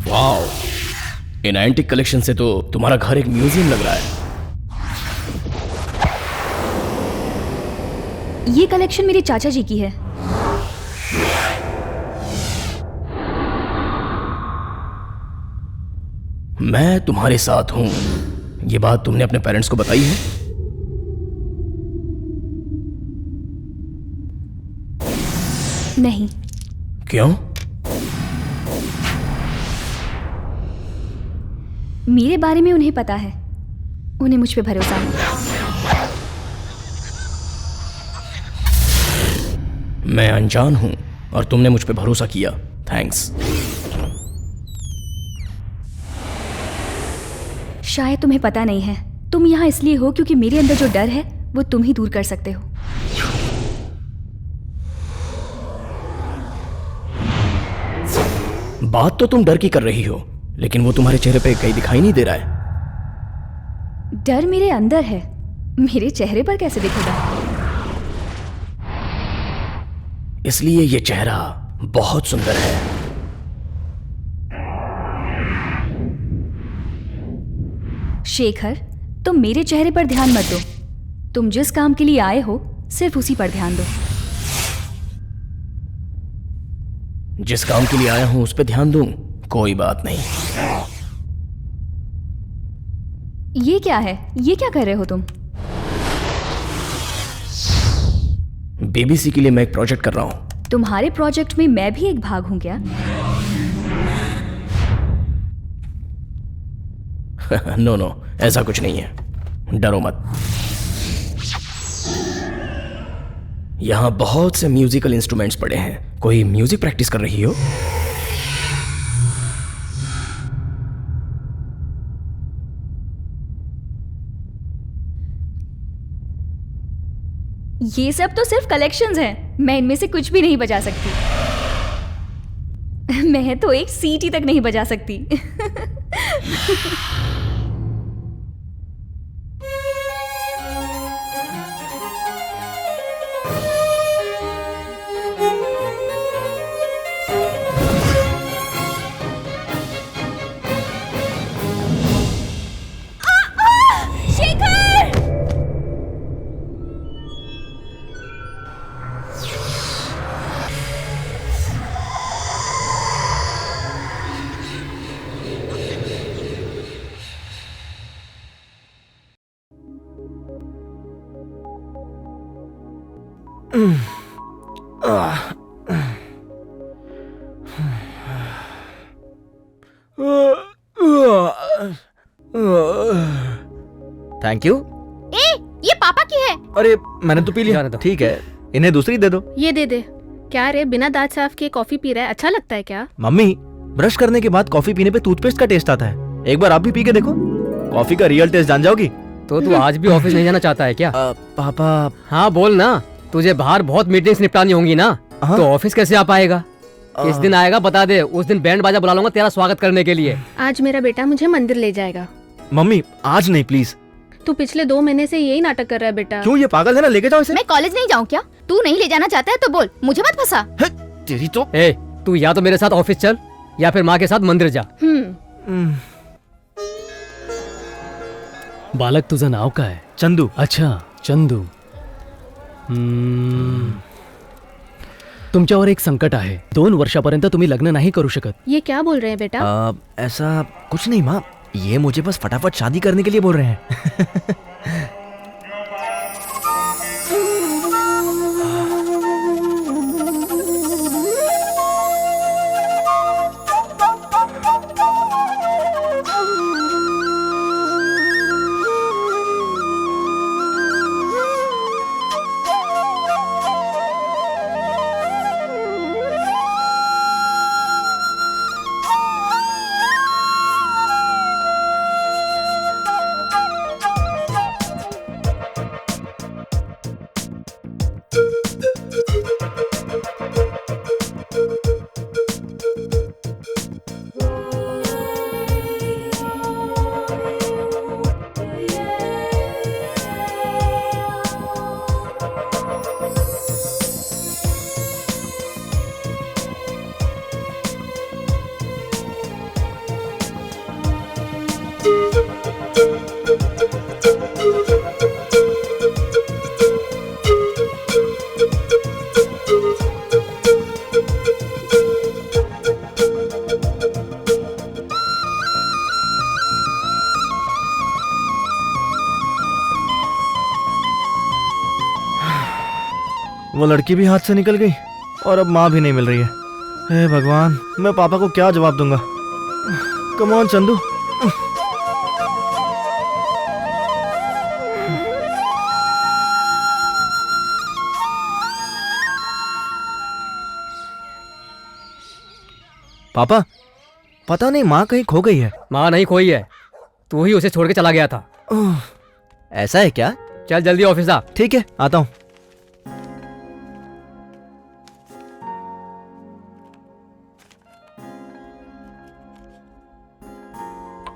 Wow, इन antique collection से तो तुम्हारा घर एक म्यूजियम लग रहा है। ये कलेक्शन मेरे चाचा जी की है। मैं तुम्हारे साथ हूं, ये बात तुमने अपने पेरेंट्स को बताई है? नहीं। क्यों? मेरे बारे में उन्हें पता है, उन्हें मुझ पे भरोसा है। मैं अनजान हूं और तुमने मुझ पे भरोसा किया, थैंक्स। शायद तुम्हें पता नहीं है, तुम यहाँ इसलिए हो क्योंकि मेरे अंदर जो डर है वो तुम ही दूर कर सकते हो। बात तो तुम डर की कर रही हो, लेकिन वो तुम्हारे चेहरे पे कहीं दिखाई नहीं दे रहा है। डर मेरे अंदर है, मेरे चेहरे पर कैसे दिखेगा? इसलिए ये चेहरा बहुत सुंदर है। शेखर, तुम मेरे चेहरे पर ध्यान मत दो। तुम जिस काम के लिए आए हो सिर्फ उसी पर ध्यान दो। जिस काम के लिए आया हूं उस पर ध्यान दूं, कोई बात नहीं। ये क्या है? ये क्या कर रहे हो तुम? बीबीसी के लिए मैं एक प्रोजेक्ट कर रहा हूं। तुम्हारे प्रोजेक्ट में मैं भी एक भाग हूं क्या? नो नो, ऐसा कुछ नहीं है, डरो मत। यहां बहुत से म्यूजिकल इंस्ट्रूमेंट्स पड़े हैं। कोई म्यूजिक प्रैक्टिस कर रही हो? ये सब तो सिर्फ कलेक्शंस हैं, मैं इनमें से कुछ भी नहीं बजा सकती। मैं तो एक सीटी तक नहीं बजा सकती। Thank you. ए, ये पापा की है। अरे मैंने तो पी लिया। ठीक है, इन्हें दूसरी दे दो। ये दे दे। क्या रे, बिना दांत साफ किए कॉफी पी रहा है? अच्छा लगता है क्या? मम्मी, ब्रश करने के बाद कॉफी पीने पे टूथपेस्ट का टेस्ट आता है। एक बार आप भी पी के देखो, कॉफी का रियल टेस्ट जान जाओगी। तो तू आज भी ऑफिस नहीं जाना चाहता है क्या? पापा। हाँ बोल ना, तुझे बाहर बहुत मीटिंग्स निपटानी होंगी ना, तो ऑफिस कैसे आ पाएगा? किस दिन आएगा बता दे, उस दिन बैंड बाजा बुला लूंगा तेरा स्वागत करने के लिए। आज मेरा बेटा मुझे मंदिर ले जाएगा। मम्मी आज नहीं प्लीज। तू पिछले 2 महीने से यही नाटक कर रहा है बेटा। क्यों, ये पागल है ना, लेके जाओ इसे। मैं कॉलेज नहीं जाऊँ क्या? तू नहीं ले जाना चाहता है तो बोल, मुझे मत फंसा। तेरी तो। ए, तू या तो मेरे साथ ऑफिस चल या फिर माँ के साथ मंदिर जा। बालक तुझं नाव काय? चंदू। अच्छा चंदू. तुमच्यावर एक संकट आहे. 2 वर्षापर्यंत तुम्ही लग्न नाही करू शकत. ये क्या बोल रहे हैं बेटा? ऐसा कुछ नहीं माँ, ये मुझे बस फटाफट शादी करने के लिए बोल रहे हैं। वो लड़की भी हाथ से निकल गई और अब माँ भी नहीं मिल रही है। हे भगवान, मैं पापा को क्या जवाब दूंगा? Come on Chandu. पापा, पता नहीं माँ कहीं खो गई है। माँ नहीं खोई है, तू ही उसे छोड़ के चला गया था। ऐसा है क्या? चल जल्दी ऑफिस आ। ठीक है, आता हूँ।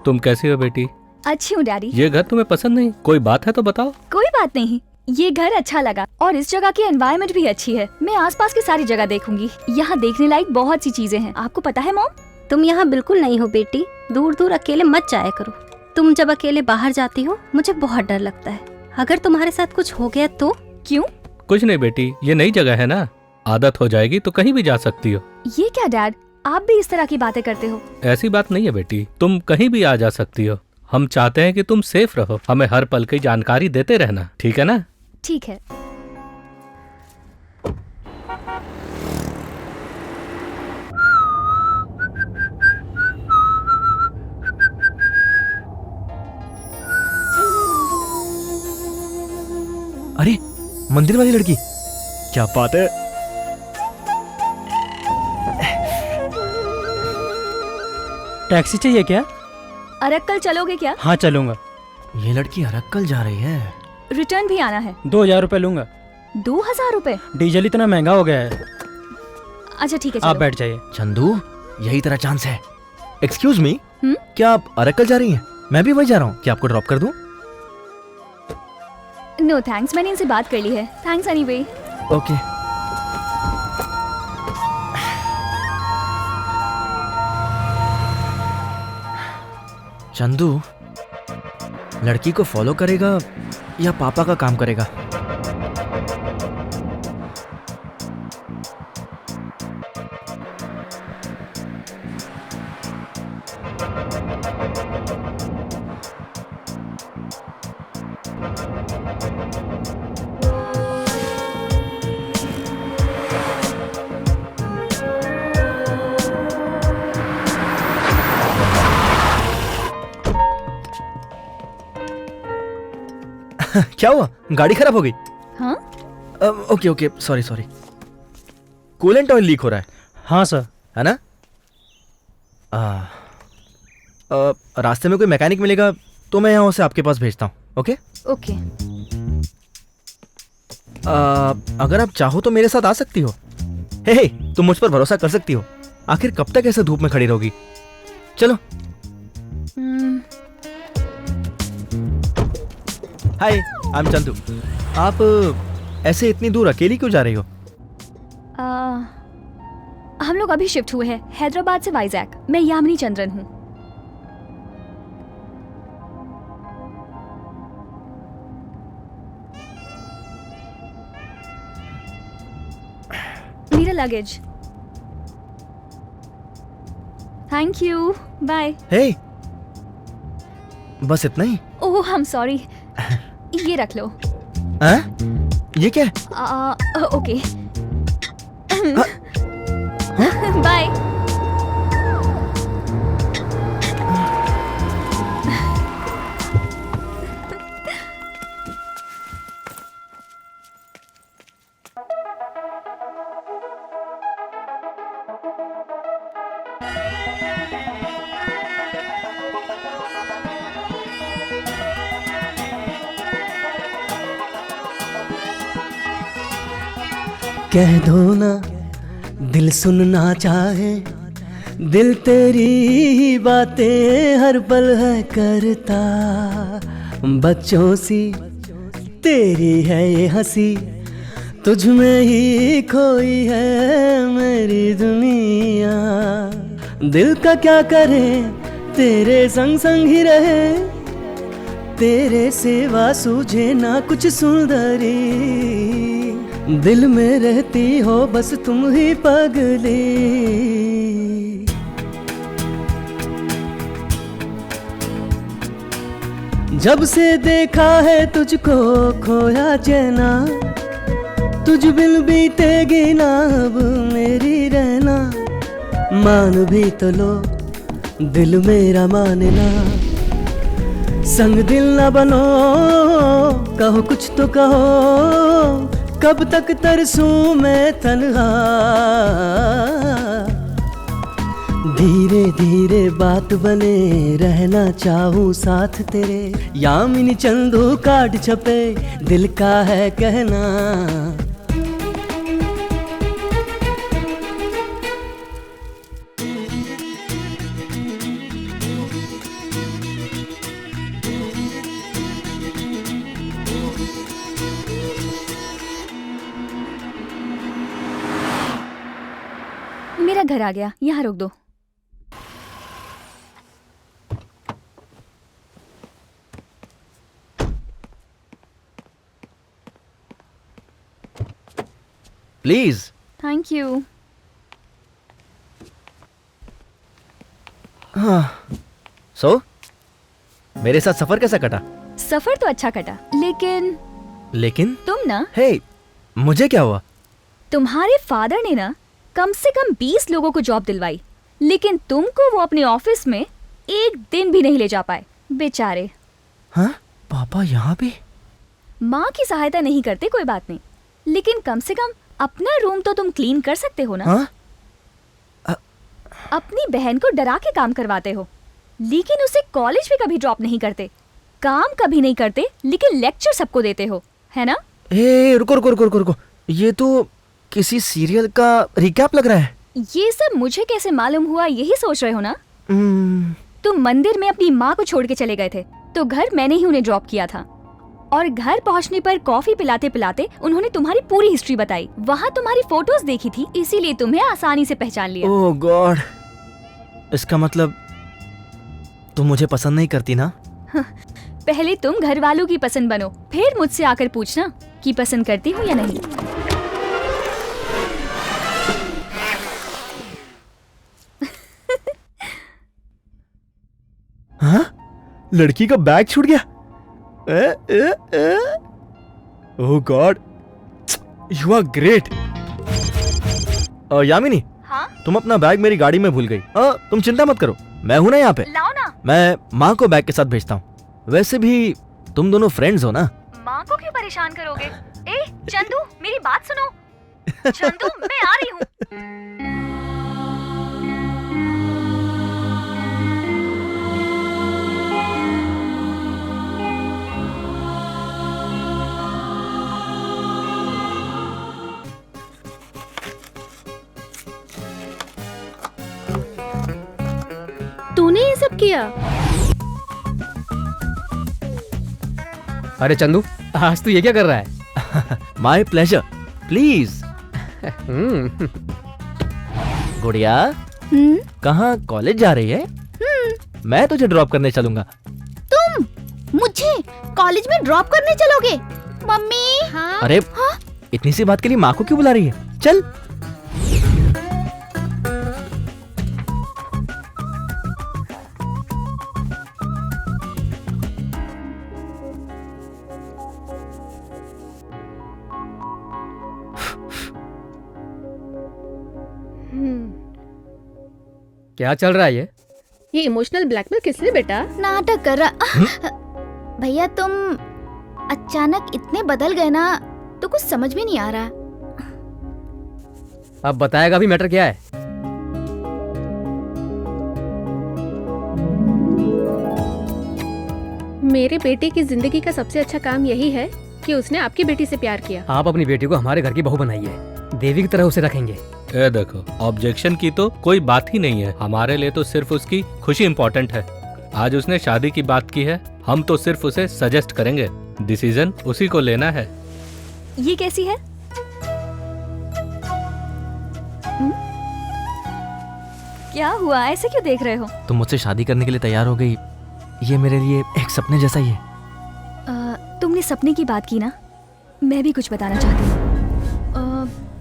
तुम कैसी हो बेटी? अच्छी हूँ डैडी। ये घर तुम्हें पसंद नहीं? कोई बात है तो बताओ। कोई बात नहीं, ये घर अच्छा लगा और इस जगह की एनवायरनमेंट भी अच्छी है। मैं आसपास की सारी जगह देखूंगी। यहाँ देखने लायक बहुत सी चीजें हैं। आपको पता है मॉम? तुम यहाँ बिल्कुल नहीं हो बेटी, दूर दूर अकेले मत जाया करो। तुम जब अकेले बाहर जाती हो मुझे बहुत डर लगता है। अगर तुम्हारे साथ कुछ हो गया तो? क्यों? कुछ नहीं बेटी, ये नई जगह है ना, आदत हो जाएगी तो कहीं भी जा सकती हो। ये क्या डैड, आप भी इस तरह की बातें करते हो? ऐसी बात नहीं है बेटी, तुम कहीं भी आ जा सकती हो। हम चाहते हैं कि तुम सेफ रहो, हमें हर पल की जानकारी देते रहना, ठीक है ना? ठीक है। अरे, मंदिर वाली लड़की, क्या बात है। टैक्सी चाहिए क्या? अरक्कल चलोगे क्या? हाँ चलूंगा। ये लड़की अरक्कल जा रही है। रिटर्न भी आना है। 2000 रुपए लूंगा। 2000 रुपए? डीजल इतना महंगा हो गया है। अच्छा ठीक है, आप चलो। बैठ जाइए। चंदू, यही तेरा चांस है। एक्सक्यूज मी, हम्म? क्या आप अरक्कल जा रही हैं? मैं भी वही जा रहा हूँ, क्या आपको ड्रॉप कर दूं? नो थैंक्स, मैंने इनसे बात कर ली है। Thanks anyway. ओके। चंदू लड़की को फॉलो करेगा या पापा का काम करेगा? क्या हुआ? गाड़ी खराब हो गई? हाँ? Okay okay, sorry sorry. Coolant oil leak हो रहा है। हाँ सर। है ना? रास्ते में कोई मैकेनिक मिलेगा तो मैं यहाँ से आपके पास भेजता हूँ। Okay okay. अगर आप चाहो तो मेरे साथ आ सकती हो। हे, तुम मुझ पर भरोसा कर सकती हो। आखिर कब तक ऐसे धूप में खड़ी रहोगी? चलो। हाय, आई एम चंदू। आप ऐसे इतनी दूर अकेली क्यों जा रही हो? हम लोग अभी शिफ्ट हुए हैं हैदराबाद से वाइजैक। मैं यामिनी चंद्रन हूँ। मेरा luggage. Thank you, bye. Hey, बस इतना ही? ओह आई एम सॉरी। ये रख लो। ये क्या है? Okay, bye. कह दो ना दिल सुनना चाहे, दिल तेरी ही बातें हर पल है करता। बच्चों सी तेरी है ये हंसी, तुझ में ही खोई है मेरी दुनिया। दिल का क्या करे, तेरे संग संग ही रहे, तेरे सिवा सूझे ना कुछ सुंदरी। दिल में रहती हो बस तुम ही पगली। जब से देखा है तुझको खोया चैना, तुझ बिन बीतेगी ना अब मेरी रहना, मान भी तो लो दिल मेरा मानना। संग दिल न बनो, कहो कुछ तो कहो, कब तक तरसूं मैं तन्हा। धीरे धीरे बात बने, रहना चाहूँ साथ तेरे, यामिनी चंदू काट छपे दिल का है कहना। मेरा घर आ गया, यहाँ रोक दो। प्लीज। Thank you. हाँ, सो मेरे साथ सफर कैसा कटा? सफर तो अच्छा कटा, लेकिन तुम ना, हे, मुझे क्या हुआ? तुम्हारे फादर ने ना कम से कम 20 लोगों को जॉब दिलवाई, लेकिन तुमको वो अपने ऑफिस में एक दिन भी नहीं ले जा पाए, बेचारे। हाँ, पापा यहाँ भी? माँ की सहायता नहीं करते कोई बात नहीं, लेकिन कम से कम अपना रूम तो तुम क्लीन कर सकते हो ना। हाँ? अपनी बहन को डरा के काम करवाते हो, लेकिन उसे कॉलेज भी कभी ड्रॉप नहीं करते, काम कभी नहीं करते, लेकिन लेक्चर सबको देते हो, है ना? ए, रुको रुको रुको रुको, ये तो किसी सीरियल का रिकैप लग रहा है। ये सब मुझे कैसे मालूम हुआ, यही सोच रहे हो ना? तुम मंदिर में अपनी माँ को छोड़ के चले गए थे, तो घर मैंने ही उन्हें ड्रॉप किया था, और घर पहुँचने पर कॉफी पिलाते पिलाते उन्होंने तुम्हारी पूरी हिस्ट्री बताई। वहाँ तुम्हारी फोटोज देखी थी, इसीलिए तुम्हें आसानी से पहचान लिया। ओह गॉड, इसका मतलब तुम मुझे पसंद नहीं करती ना? पहले तुम घर वालों की पसंद बनो, फिर मुझसे आकर पूछना कि पसंद करती हूँ या नहीं। हाँ? लड़की का बैग छूट गया। Oh God, you are great. Yamini, हाँ? तुम अपना बैग मेरी गाड़ी में भूल गई। तुम चिंता मत करो, मैं हूं ना यहाँ पे। लाओ ना। मैं माँ को बैग के साथ भेजता हूँ। वैसे भी तुम दोनों फ्रेंड्स हो ना। माँ को क्यों परेशान करोगे? ए चंदू, मेरी बात सुनो। चंदू, मैं आ रही हूँ। तूने ये सब किया? अरे चंदू, आज तू ये क्या कर रहा है? My pleasure, please. गुड़िया, कहाँ कॉलेज जा रही है? मैं तुझे ड्रॉप करने चलूंगा। तुम मुझे कॉलेज में ड्रॉप करने चलोगे? मम्मी। हाँ? अरे हाँ? इतनी सी बात के लिए माँ को क्यों बुला रही है? चल। क्या चल रहा है ये इमोशनल ब्लैकमेल किस लिए बेटा? नाटक कर रहा। भैया तुम अचानक इतने बदल गए ना, तो कुछ समझ में नहीं आ रहा। अब बताएगा भी मैटर क्या है? मेरे बेटे की जिंदगी का सबसे अच्छा काम यही है कि उसने आपकी बेटी से प्यार किया। आप अपनी बेटी को हमारे घर की बहू बनाइए, देवी की तरह उसे रखेंगे। ए देखो, ऑब्जेक्शन की तो कोई बात ही नहीं है। हमारे लिए तो सिर्फ उसकी खुशी इम्पोर्टेंट है। आज उसने शादी की बात की है, हम तो सिर्फ उसे सजेस्ट करेंगे, डिसीजन उसी को लेना है। ये कैसी है? क्या हुआ, ऐसे क्यों देख रहे हो? तुम मुझसे शादी करने के लिए तैयार हो गई, ये मेरे लिए एक सपने जैसा ही है। तुमने सपने की बात की ना, मैं भी कुछ बताना चाहती हूँ।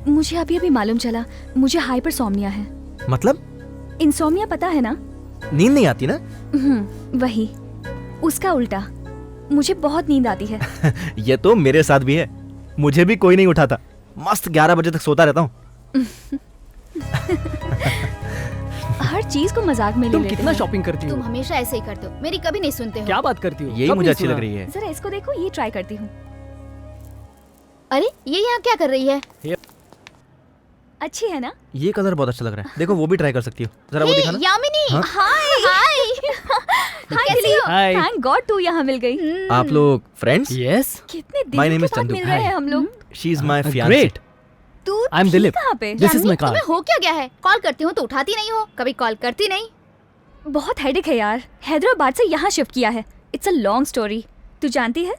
मुझे अभी अभी मालूम चला, मुझे हाइपरसोमनिया है। मतलब? इंसोमनिया पता है ना? नींद नहीं आती ना? वही, उसका उल्टा। मुझे बहुत नींद आती है। ये तो मेरे साथ भी है, मुझे भी कोई नहीं उठाता। मस्त 11 बजे तक सोता रहता हूँ। हर चीज को मजाक में ले तुम लेते कितना हो। शॉपिंग करती तुम हो? हमेशा ऐसे ही करते हो, मेरी कभी नहीं सुनते हो। क्या बात करती हो? यही कब मुझे नहीं अच्छी सुना? लग रही है। जरा इसको देखो, ये ट्राई करती हूँ। अरे ये यहाँ क्या कर रही है? अच्छी है ना? ये कलर बहुत अच्छा लग रहा है। देखो वो भी ट्राई कर सकती हो, जरा वो हे, दिखाना। यामिनी, हाँ? हाय हाय। कैसी हो? हाय। थैंक गॉड तू यहाँ मिल गई। आप लोग फ्रेंड्स? यस। कितने My दिन name के is बाद चंदू। मिल रहे हैं हम लोग। She is my fiancée. Great. तू I'm थी दिलीप। कहाँ पे? This is Yamini, my car. तुम्हें हो क्या गया है? कॉल करती हूँ तो उठाती नहीं हो, कभी कॉल करती नहीं। बहुत हेडेक है यार, हैदराबाद से यहाँ शिफ्ट किया है। It's a long story. तू जानती है,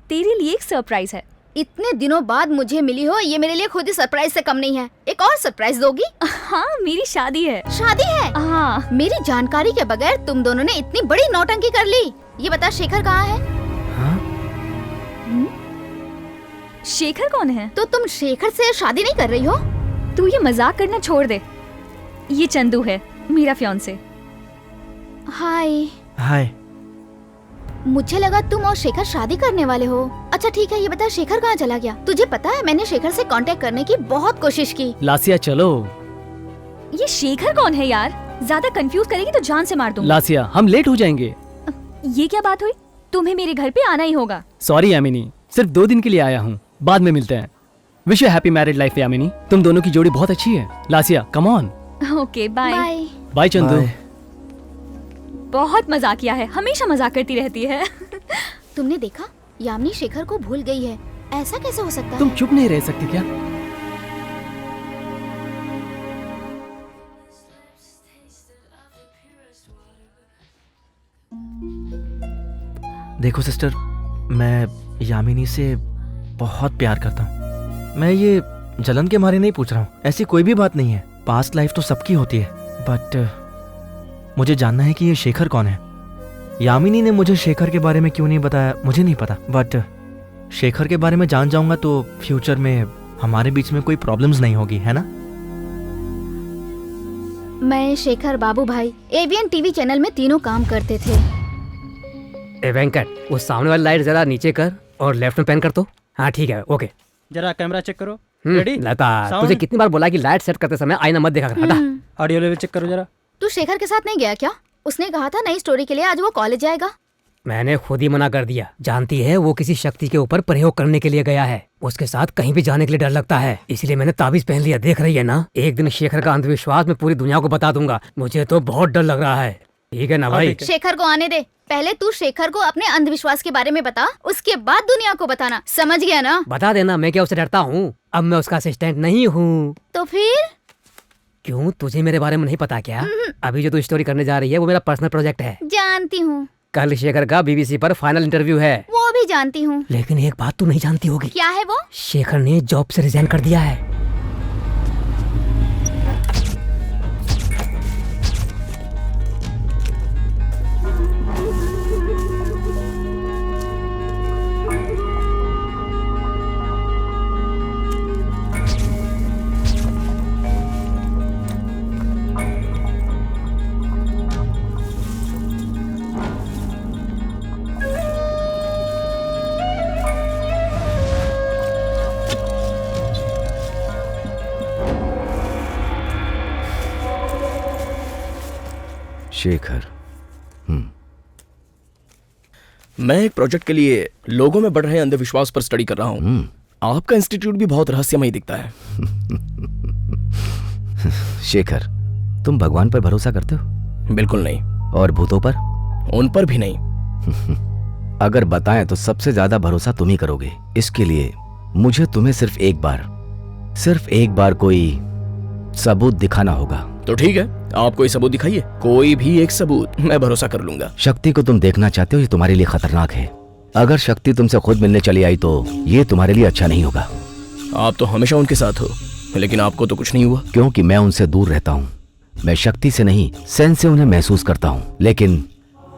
तेरे लिए एक सरप्राइज है। इतने दिनों बाद मुझे मिली हो, ये मेरे लिए खुद ही सरप्राइज से कम नहीं है। एक और सरप्राइज दोगी? हाँ, मेरी शादी है। शादी है? हाँ। मेरी जानकारी के बगैर तुम दोनों ने इतनी बड़ी नौटंकी कर ली। ये बता शेखर कहाँ है? शेखर कौन है? तो तुम शेखर से शादी नहीं कर रही हो? तू ये मजाक करना छोड़ दे। ये चंदू है, मेरा फियांसे। हाय। हाय। मुझे लगा तुम और शेखर शादी करने वाले हो। अच्छा ठीक है, ये बता शेखर कहाँ चला गया? तुझे पता है मैंने शेखर से कांटेक्ट करने की बहुत कोशिश की। लासिया चलो। ये शेखर कौन है यार? ज्यादा कंफ्यूज करेगी तो जान से मार दूंगा। लासिया हम लेट हो जाएंगे। ये क्या बात हुई? तुम्हें मेरे घर पे आना ही होगा। सॉरी यामिनी, सिर्फ 2 दिन के लिए आया हूँ, बाद में मिलते हैं। Wish you happy married life Yamini, तुम दोनों की जोड़ी बहुत अच्छी है। लासिया come on. Okay bye. Bye. Bye Chandu. Bye. बहुत मजाकिया है, हमेशा मजाक करती रहती है। तुमने देखा, यामिनी शेखर को भूल गई है। ऐसा कैसे हो सकता तुम है? चुप नहीं रह सकती क्या? देखो सिस्टर, मैं यामिनी से बहुत प्यार करता हूँ। मैं ये जलन के मारे नहीं पूछ रहा हूँ, ऐसी कोई भी बात नहीं है। पास्ट लाइफ तो सबकी होती है, बट मुझे जानना है कि ये शेखर कौन है। यामिनी ने मुझे शेखर के बारे में क्यों नहीं बताया मुझे नहीं पता, बट शेखर के बारे में जान जाऊंगा तो फ्यूचर में हमारे बीच में कोई प्रॉब्लम्स नहीं होगी, है ना? मैं शेखर बाबू भाई एवीएन टीवी चैनल में तीनों काम करते थे। ए वेंकट, वो सामने वाली लाइट जरा नीचे कर और लेफ्ट में पैन कर तो। हाँ ठीक है, ओके। जरा कैमरा चेक करो। रेडी? लता, Sound? तुझे कितनी बार बोला कि लाइट सेट करते समय आईना मत देखा कर। हटा। ऑडियो लेवल चेक करो जरा। तू शेखर के साथ नहीं गया क्या? उसने कहा था नई स्टोरी के लिए आज वो कॉलेज जाएगा। मैंने खुद ही मना कर दिया। जानती है, वो किसी शक्ति के ऊपर प्रयोग करने के लिए गया है। उसके साथ कहीं भी जाने के लिए डर लगता है, इसलिए मैंने ताबीज पहन लिया। देख रही है ना, एक दिन शेखर का अंधविश्वास मैं पूरी दुनिया को बता दूंगा। मुझे तो बहुत डर लग रहा है। ठीक है ना भाई? ठीक है। शेखर को आने दे। पहले तू शेखर को अपने अंधविश्वास के बारे में बता, उसके बाद दुनिया को बताना। समझ गया ना? बता देना, मैं क्या उससे डरता हूँ? अब मैं उसका असिस्टेंट नहीं हूँ। तो फिर क्यों, तुझे मेरे बारे में नहीं पता क्या? अभी जो तू स्टोरी करने जा रही है वो मेरा पर्सनल प्रोजेक्ट है। जानती हूँ। कल शेखर का बीबीसी पर फाइनल इंटरव्यू है। वो भी जानती हूँ। लेकिन एक बात तू नहीं जानती होगी। क्या है वो? शेखर ने जॉब से रिजाइन कर दिया है। शेखर। मैं एक प्रोजेक्ट के लिए लोगों में बढ़ रहे अंधविश्वास पर स्टडी कर रहा हूँ। आपका इंस्टीट्यूट भी बहुत रहस्यमय दिखता है। शेखर, तुम भगवान पर भरोसा करते हो? बिल्कुल नहीं। और भूतों पर? उन पर भी नहीं। अगर बताएं तो सबसे ज्यादा भरोसा तुम ही करोगे। इसके लिए मुझे तुम्हें सिर्फ एक बार कोई सबूत दिखाना होगा। तो ठीक है, आप कोई सबूत दिखाइए। कोई भी एक सबूत, मैं भरोसा कर लूंगा। शक्ति को तुम देखना चाहते हो, ये तुम्हारे लिए खतरनाक है। अगर शक्ति तुमसे खुद मिलने चली आई तो ये तुम्हारे लिए अच्छा नहीं होगा। आप तो हमेशा उनके साथ हो, लेकिन आपको तो कुछ नहीं हुआ। क्योंकि मैं उनसे दूर रहता हूँ। मैं शक्ति से नहीं, सेंस से उन्हें महसूस करता हूँ। लेकिन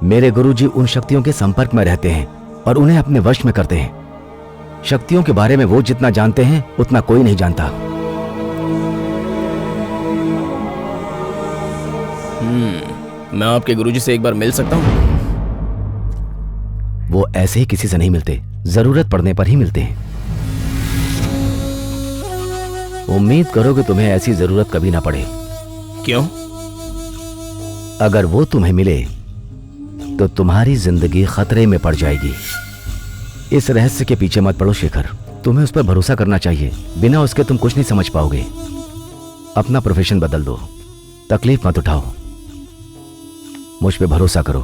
मेरे गुरुजी उन शक्तियों के संपर्क में रहते हैं और उन्हें अपने वश में करते हैं। शक्तियों के बारे में वो जितना जानते हैं उतना कोई नहीं जानता। मैं आपके गुरुजी से एक बार मिल सकता हूँ? वो ऐसे ही किसी से नहीं मिलते, जरूरत पड़ने पर ही मिलते हैं। उम्मीद करो कि तुम्हें ऐसी जरूरत कभी ना पड़े। क्यों? अगर वो तुम्हें मिले तो तुम्हारी जिंदगी खतरे में पड़ जाएगी। इस रहस्य के पीछे मत पड़ो शेखर, तुम्हें उस पर भरोसा करना चाहिए। बिना उसके तुम कुछ नहीं समझ पाओगे। अपना प्रोफेशन बदल दो, तकलीफ मत उठाओ, मुझ पे भरोसा करो।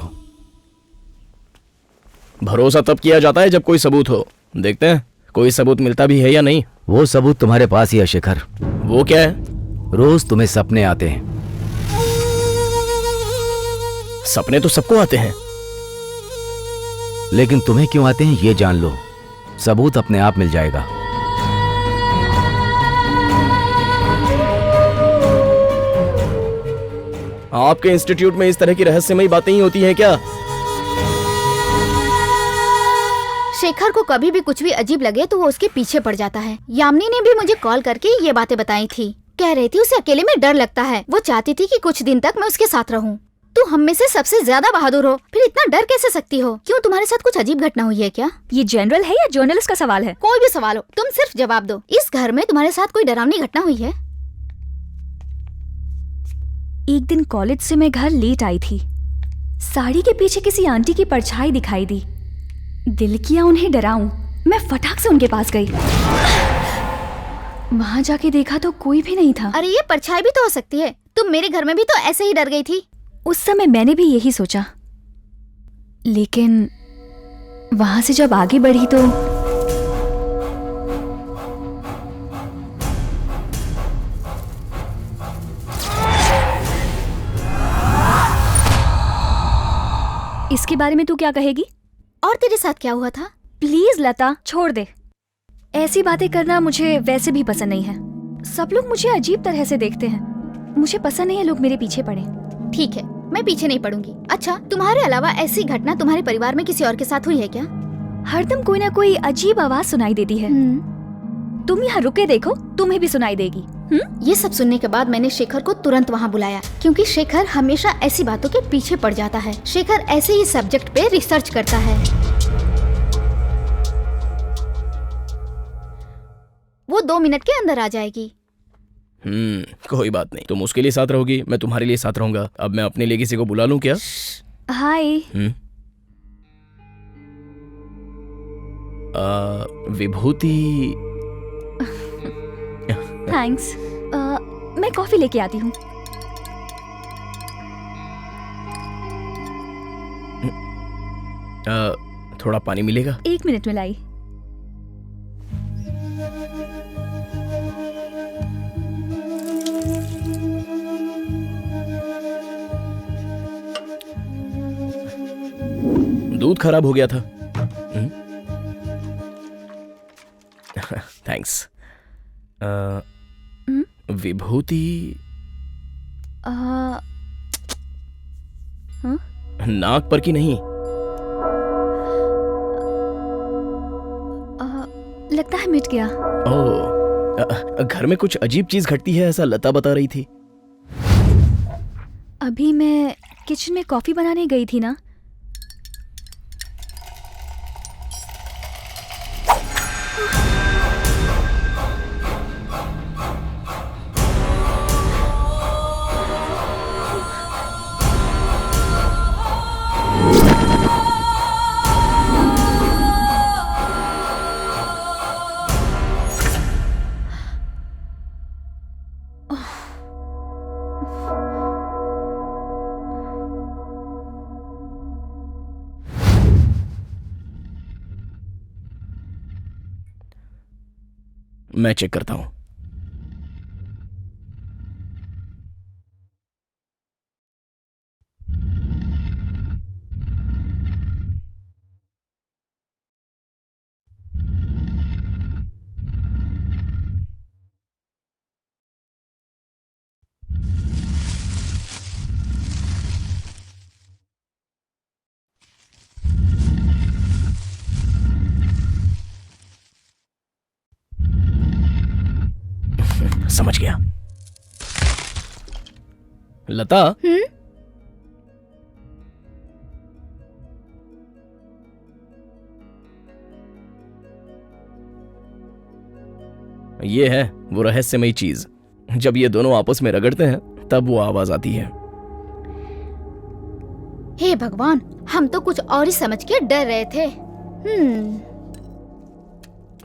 भरोसा तब किया जाता है जब कोई सबूत हो। देखते हैं कोई सबूत मिलता भी है या नहीं। वो सबूत तुम्हारे पास ही है शेखर। वो क्या है? रोज तुम्हें सपने आते हैं। सपने तो सबको आते हैं, लेकिन तुम्हें क्यों आते हैं ये जान लो, सबूत अपने आप मिल जाएगा। आपके इंस्टीट्यूट में इस तरह की रहस्यमयी बातें ही होती हैं क्या? शेखर को कभी भी कुछ भी अजीब लगे तो वो उसके पीछे पड़ जाता है। यामिनी ने भी मुझे कॉल करके ये बातें बताई थी। कह रही थी उसे अकेले में डर लगता है। वो चाहती थी कि कुछ दिन तक मैं उसके साथ रहूं। तू हम में से सबसे ज्यादा बहादुर हो, फिर इतना डर कैसे सकती हो? क्यों, तुम्हारे साथ कुछ अजीब घटना हुई है क्या? ये जनरल है या जर्नलिस्ट का सवाल है? कोई भी सवाल हो, तुम सिर्फ जवाब दो। इस घर में तुम्हारे साथ कोई डरावनी घटना हुई है? एक दिन कॉलेज से मैं घर लेट आई थी। साड़ी के पीछे किसी आंटी की परछाई दिखाई दी। दिल किया उन्हें डराऊं। मैं फटाक से उनके पास गई। वहां जाके देखा तो कोई भी नहीं था। अरे ये परछाई भी तो हो सकती है। तुम मेरे घर में भी तो ऐसे ही डर गई थी। उस समय मैंने भी यही सोचा, लेकिन वहां से जब आगे बढ़ी तो इसके बारे में तू क्या कहेगी? और तेरे साथ क्या हुआ था? प्लीज लता, छोड़ दे। ऐसी बातें करना मुझे वैसे भी पसंद नहीं है। सब लोग मुझे अजीब तरह से देखते हैं। मुझे पसंद नहीं है लोग मेरे पीछे पड़े। ठीक है, मैं पीछे नहीं पड़ूंगी। अच्छा, तुम्हारे अलावा ऐसी घटना तुम्हारे परिवार में किसी और के साथ हुई है क्या? हरदम कोई ना कोई अजीब आवाज सुनाई देती है। तुम यहाँ रुके देखो, तुम्हें भी सुनाई देगी। ये सब सुनने के बाद मैंने शेखर को तुरंत वहाँ बुलाया, क्योंकि शेखर हमेशा ऐसी बातों के पीछे पड़ जाता है। शेखर ऐसे ही सब्जेक्ट पे रिसर्च करता है। वो 2 मिनट के अंदर आ जाएगी। कोई बात नहीं, तुम उसके लिए साथ रहोगी, मैं तुम्हारे लिए साथ रहूंगा। अब मैं अपने लिए किसी को बुला लूं क्या? हाय। विभूति। थैंक्स। मैं कॉफी लेके आती हूँ। थोड़ा पानी मिलेगा? 1 मिनट में लाई। दूध खराब हो गया था। थैंक्स। विभूति। नाक पर की नहीं? लगता है मिट गया। ओह, घर में कुछ अजीब चीज घटती है ऐसा लता बता रही थी। अभी मैं किचन में कॉफी बनाने गई थी ना। मैं चेक करता हूं। समझ गया। लता, ये है वो रहस्यमयी चीज। जब ये दोनों आपस में रगड़ते हैं तब वो आवाज आती है। हे भगवान, हम तो कुछ और ही समझ के डर रहे थे।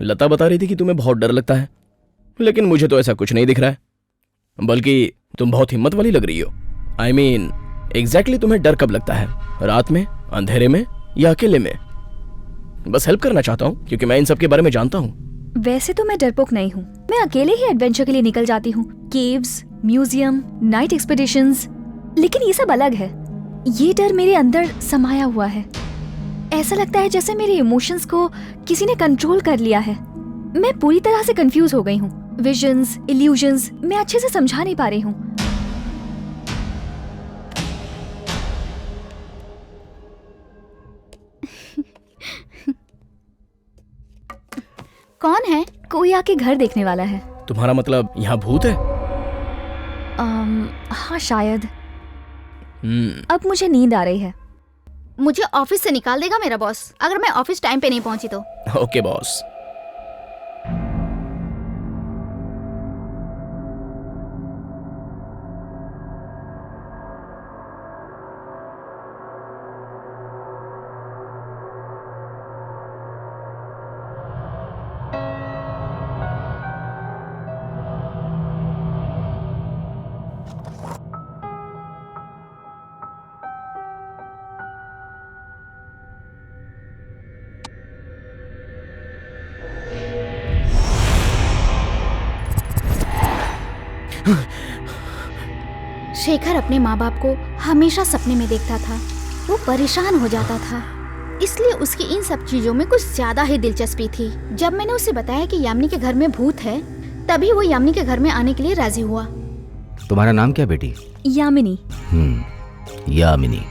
लता बता रही थी कि तुम्हें बहुत डर लगता है, लेकिन मुझे तो ऐसा कुछ नहीं दिख रहा है, बल्कि तुम बहुत हिम्मत वाली लग रही हो। I mean, एग्जैक्टली तुम्हें डर कब लगता है? रात में, अंधेरे में या अकेले में? बस हेल्प करना चाहता हूँ क्योंकि मैं इन सब के बारे में जानता हूँ। वैसे तो मैं डरपोक नहीं हूँ, मैं अकेले ही एडवेंचर के लिए निकल जाती हूँ। Caves, museum, night expeditions. लेकिन ये सब अलग है। ये डर मेरे अंदर समाया हुआ है। ऐसा लगता है जैसे मेरे इमोशंस को किसी ने कंट्रोल कर लिया है। मैं पूरी तरह से कंफ्यूज हो गई हूँ। विजन्स, इल्यूजन्स मैं अच्छे से समझा नहीं पा रही हूँ। कौन है? कोई आके घर देखने वाला है। तुम्हारा मतलब यहाँ भूत है? हाँ शायद। अब मुझे नींद आ रही है। मुझे ऑफिस से निकाल देगा मेरा बॉस अगर मैं ऑफिस टाइम पे नहीं पहुंची तो। Okay boss. शेखर अपने माँ बाप को हमेशा सपने में देखता था। वो परेशान हो जाता था, इसलिए उसकी इन सब चीजों में कुछ ज्यादा ही दिलचस्पी थी। जब मैंने उसे बताया कि यामिनी के घर में भूत है, तभी वो यामिनी के घर में आने के लिए राजी हुआ। तुम्हारा नाम क्या बेटी? यामिनी। यामिनी।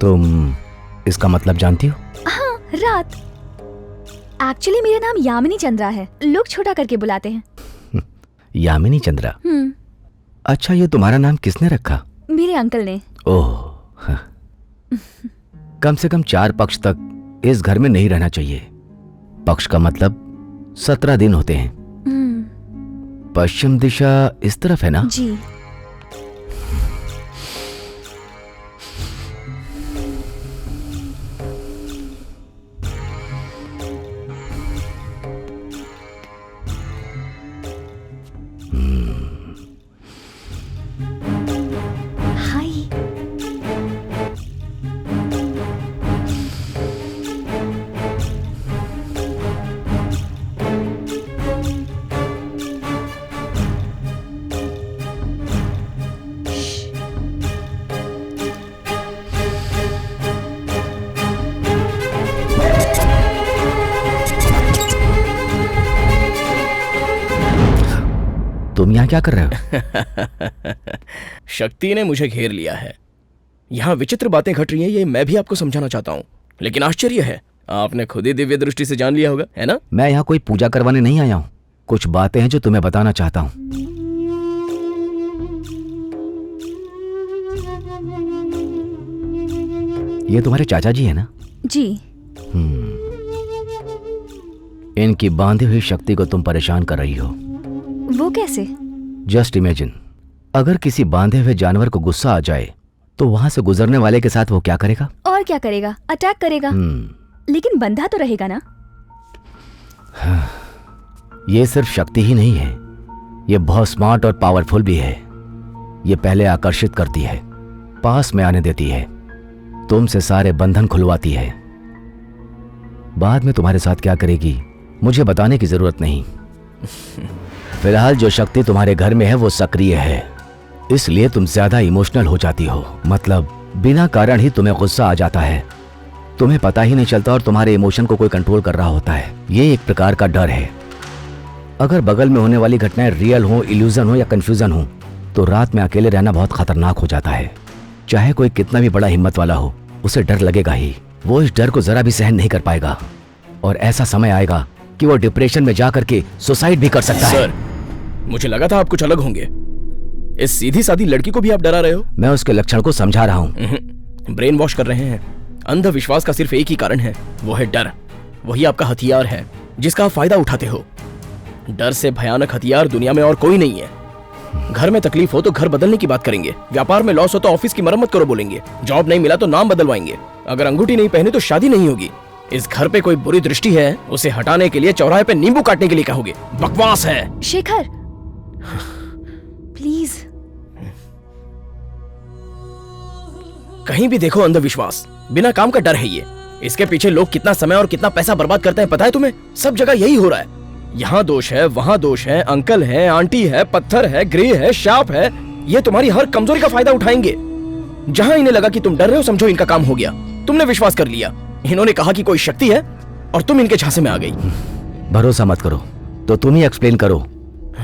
तुम इसका मतलब जानती हो? हाँ, रात। एक्चुअली मेरा नाम यामिनी चंद्रा है, लोग छोटा करके बुलाते हैं। यामिनी चंद्रा। अच्छा, ये तुम्हारा नाम किसने रखा? मेरे अंकल ने। ओह, कम से कम 4 पक्ष तक इस घर में नहीं रहना चाहिए। पक्ष का मतलब 17 दिन होते हैं। पश्चिम दिशा इस तरफ है ना? जी। तुम यहाँ क्या कर रहे हो? शक्ति ने मुझे घेर लिया है। यहाँ विचित्र बातें घट रही हैं, ये मैं भी आपको समझाना चाहता हूँ, लेकिन आश्चर्य है आपने खुद ही दिव्य दृष्टि से जान लिया होगा, है ना? मैं यहाँ कोई पूजा करवाने नहीं आया हूँ। कुछ बातें हैं जो तुम्हें बताना चाहता हूँ। ये तुम्हारे चाचा जी है ना? जी। इनकी बांधी हुई शक्ति को तुम परेशान कर रही हो। वो कैसे? जस्ट इमेजिन, अगर किसी बांधे हुए जानवर को गुस्सा आ जाए तो वहां से गुजरने वाले के साथ वो क्या करेगा? और क्या करेगा? अटैक करेगा। लेकिन बंधा तो रहेगा ना? ये सिर्फ शक्ति ही नहीं है, ये बहुत स्मार्ट और पावरफुल भी है। ये पहले आकर्षित करती है, पास में आने देती है, तुमसे सारे बंधन खुलवाती है। बाद में तुम्हारे साथ क्या करेगी मुझे बताने की जरूरत नहीं। फिलहाल जो शक्ति तुम्हारे घर में है वो सक्रिय है, इसलिए तुम ज्यादा इमोशनल हो जाती हो। मतलब बिना कारण ही तुम्हें गुस्सा आ जाता है, तुम्हें पता ही नहीं चलता और तुम्हारे इमोशन को कोई कंट्रोल कर रहा होता है। ये एक प्रकार का डर है। अगर बगल में होने वाली घटनाएं रियल हो, इल्यूजन हो या कंफ्यूजन हो, तो रात में अकेले रहना बहुत खतरनाक हो जाता है। चाहे कोई कितना भी बड़ा हिम्मत वाला हो, उसे डर लगेगा ही। वो इस डर को जरा भी सहन नहीं कर पाएगा और ऐसा समय आएगा कि वो डिप्रेशन में जाकर के सुसाइड भी कर सकता है। सर, मुझे लगा था आप कुछ अलग होंगे। इस सीधी सादी लड़की को भी आप डरा रहे हो? मैं उसके लक्षण को समझा रहा हूँ। ब्रेन वॉश कर रहे हैं। अंधविश्वास का सिर्फ एक ही कारण है, वो है डर। वही आपका हथियार है जिसका आप फायदा उठाते हो। डर से भयानक हथियार दुनिया में और कोई नहीं है। घर में तकलीफ हो तो घर बदलने की बात करेंगे, व्यापार में लॉस हो तो ऑफिस की मरम्मत करो बोलेंगे, जॉब नहीं मिला तो नाम बदलवाएंगे, अगर अंगूठी नहीं पहनी तो शादी नहीं होगी, इस घर पे कोई बुरी दृष्टि है उसे हटाने के लिए चौराहे पे नींबू काटने के लिए कहोगे। बकवास है। शेखर प्लीज। कहीं भी देखो अंधविश्वास, बिना काम का डर है ये। इसके पीछे लोग कितना समय और कितना पैसा बर्बाद करते हैं पता है तुम्हें? सब जगह यही हो रहा है। यहाँ दोष है, वहाँ दोष है, अंकल है, आंटी है, पत्थर है, ग्रे है, शाप है। ये तुम्हारी हर कमजोरी का फायदा उठाएंगे। जहाँ इन्हें लगा कि तुम डर रहे हो समझो इनका काम हो गया, तुमने विश्वास कर लिया। इन्होंने कहा कि कोई शक्ति है और तुम इनके झांसे में आ गई। भरोसा मत करो तो तुम ही एक्सप्लेन करो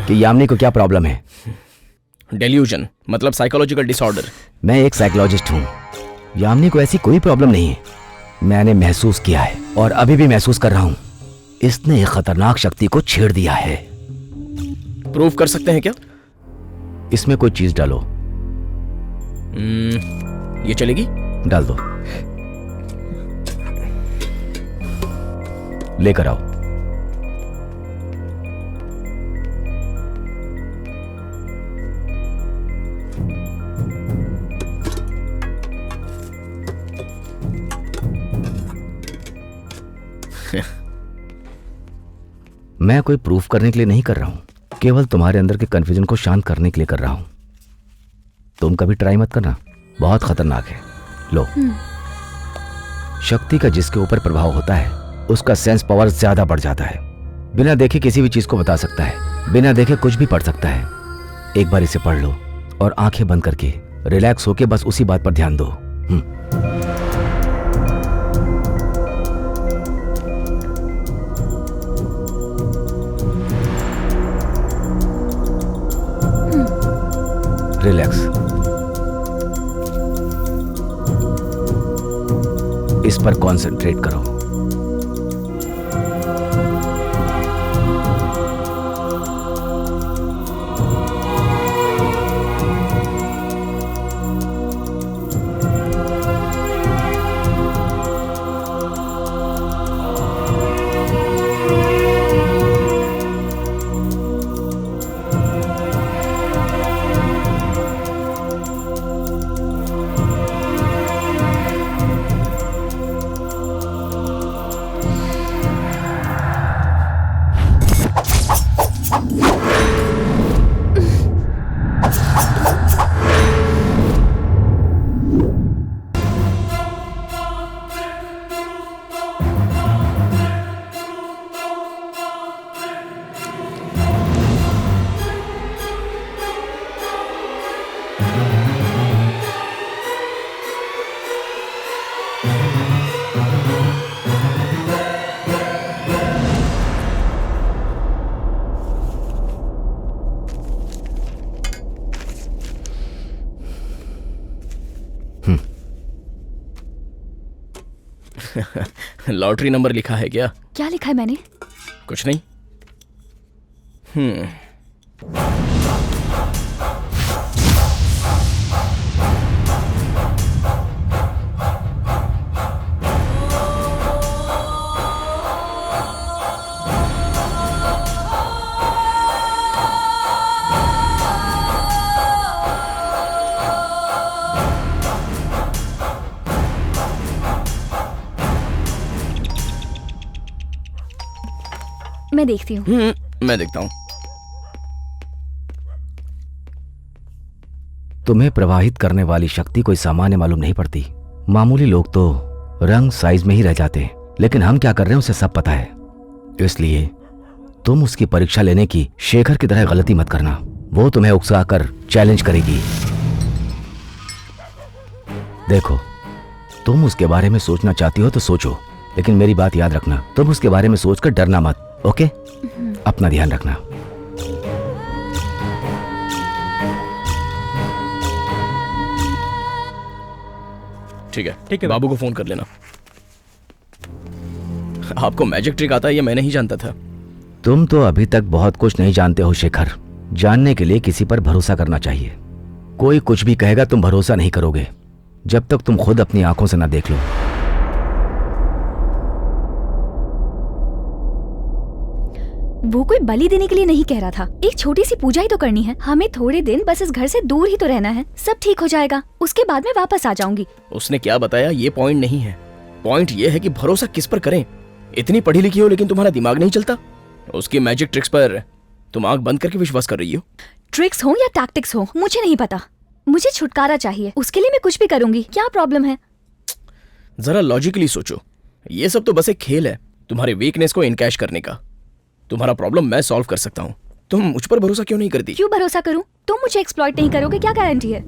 कि यामिनी को क्या प्रॉब्लम है। डेल्यूजन मतलब साइकोलॉजिकल डिसऑर्डर। मैं एक साइकोलॉजिस्ट हूँ। यामिनी को ऐसी कोई प्रॉब्लम नहीं है। मैंने महसूस किया है और अभी भी महसूस कर रहा हूँ। इसने एक खतरनाक शक्ति को छेड़ दिया है। प्रूफ कर सकते हैं क्या? इसमें कोई चीज डालो। ये चलेगी? डाल दो। लेकर आओ। मैं कोई प्रूफ करने के लिए नहीं कर रहा हूं, केवल तुम्हारे अंदर के कंफ्यूजन को शांत करने के लिए कर रहा हूं। तुम कभी ट्राई मत करना, बहुत खतरनाक है। लो। शक्ति का जिसके ऊपर प्रभाव होता है उसका सेंस पावर ज्यादा बढ़ जाता है। बिना देखे किसी भी चीज को बता सकता है, बिना देखे कुछ भी पढ़ सकता है। एक बार इसे पढ़ लो और आंखें बंद करके रिलैक्स होके बस उसी बात पर ध्यान दो। रिलैक्स। इस पर कंसंट्रेट करो। लॉटरी नंबर लिखा है क्या? क्या लिखा है मैंने? कुछ नहीं। मैं देखती हूँ। मैं देखता हूँ। तुम्हें प्रवाहित करने वाली शक्ति कोई सामान्य मालूम नहीं पड़ती। मामूली लोग तो रंग साइज में ही रह जाते हैं, लेकिन हम क्या कर रहे हैं उसे सब पता है। इसलिए तुम उसकी परीक्षा लेने की शेखर की तरह गलती मत करना। वो तुम्हें उकसाकर चैलेंज करेगी। देखो, तुम उसके बारे में सोचना चाहती हो तो सोचो, लेकिन मेरी बात याद रखना, तुम उसके बारे में सोचकर डरना मत। ओके? अपना ध्यान रखना। ठीक है, बाबू को फोन कर लेना। आपको मैजिक ट्रिक आता है ये मैं नहीं जानता था। तुम तो अभी तक बहुत कुछ नहीं जानते हो शेखर। जानने के लिए किसी पर भरोसा करना चाहिए। कोई कुछ भी कहेगा तुम भरोसा नहीं करोगे जब तक तुम खुद अपनी आंखों से ना देख लो। वो कोई बलि देने के लिए नहीं कह रहा था, एक छोटी सी पूजा ही तो करनी है। हमें थोड़े दिन बस इस घर से दूर ही तो रहना है, सब ठीक हो जाएगा, उसके बाद मैं वापस आ जाऊंगी। उसने क्या बताया ये पॉइंट नहीं है। पॉइंट ये है कि भरोसा किस पर करें। इतनी पढ़ी लिखी हो लेकिन तुम्हारा दिमाग नहीं चलता। उसकी मैजिक ट्रिक्स पर तुम आंख बंद करके विश्वास कर रही हो। ट्रिक्स हो या टैक्टिक्स हो मुझे नहीं पता, मुझे छुटकारा चाहिए, उसके लिए मैं कुछ भी करूंगी। क्या प्रॉब्लम है? जरा लॉजिकली सोचो, ये सब तो बस एक खेल है तुम्हारे वीकनेस को इनकैश करने का। तुम्हारा प्रॉब्लम मैं सॉल्व कर सकता हूँ, तुम मुझ पर भरोसा क्यों नहीं करती? क्यों भरोसा करूं? तुम मुझे एक्सप्लॉइट नहीं करोगे, क्या गारंटी है?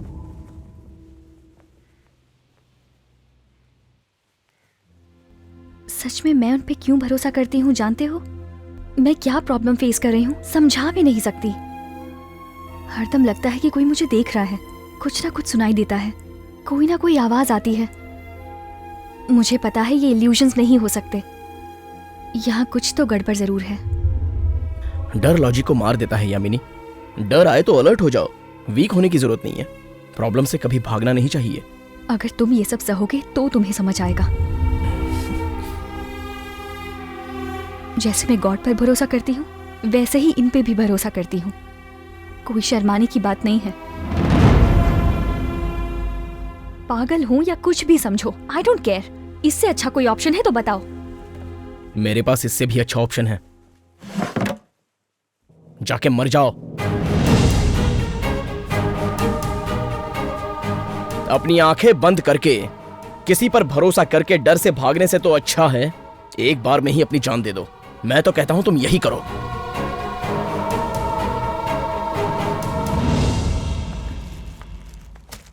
सच में मैं उन पे क्यों भरोसा करती हूँ जानते हो? मैं क्या प्रॉब्लम फेस कर रही हूँ समझा भी नहीं सकती। हरदम लगता है कि कोई मुझे देख रहा है, कुछ ना कुछ सुनाई देता है, कोई ना कोई आवाज आती है। मुझे पता है ये इल्यूजन्स नहीं हो सकते, यहाँ कुछ तो गड़बड़ जरूर है। डर लॉजिक को मार देता है यामिनी। डर आए तो अलर्ट हो जाओ, वीक होने की जरूरत नहीं है। प्रॉब्लम से कभी भागना नहीं चाहिए। अगर तुम ये सब सहोगे तो तुम्हें समझ आएगा। जैसे मैं गॉड पर भरोसा करती हूँ वैसे ही इन पे भी भरोसा करती हूँ। कोई शर्माने की बात नहीं है। पागल हूँ या कुछ भी समझो, आई डोंट केयर। इससे अच्छा कोई ऑप्शन है तो बताओ। मेरे पास इससे भी अच्छा ऑप्शन है, जाके मर जाओ। अपनी आंखें बंद करके किसी पर भरोसा करके डर से भागने से तो अच्छा है एक बार में ही अपनी जान दे दो। मैं तो कहता हूं तुम यही करो।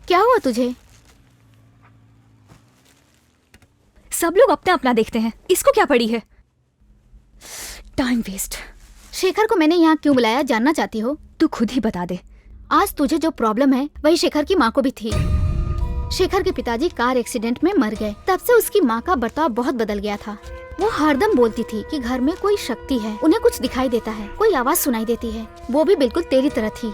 क्या हुआ तुझे? सब लोग अपना अपना देखते हैं, इसको क्या पड़ी है? Time waste. शेखर को मैंने यहाँ क्यों बुलाया जानना चाहती हो? तू खुद ही बता दे। आज तुझे जो प्रॉब्लम है वही शेखर की माँ को भी थी। शेखर के पिताजी कार एक्सीडेंट में मर गए, तब से उसकी माँ का बर्ताव बहुत बदल गया था। वो हरदम बोलती थी कि घर में कोई शक्ति है, उन्हें कुछ दिखाई देता है, कोई आवाज सुनाई देती है। वो भी बिल्कुल तेरी तरह थी।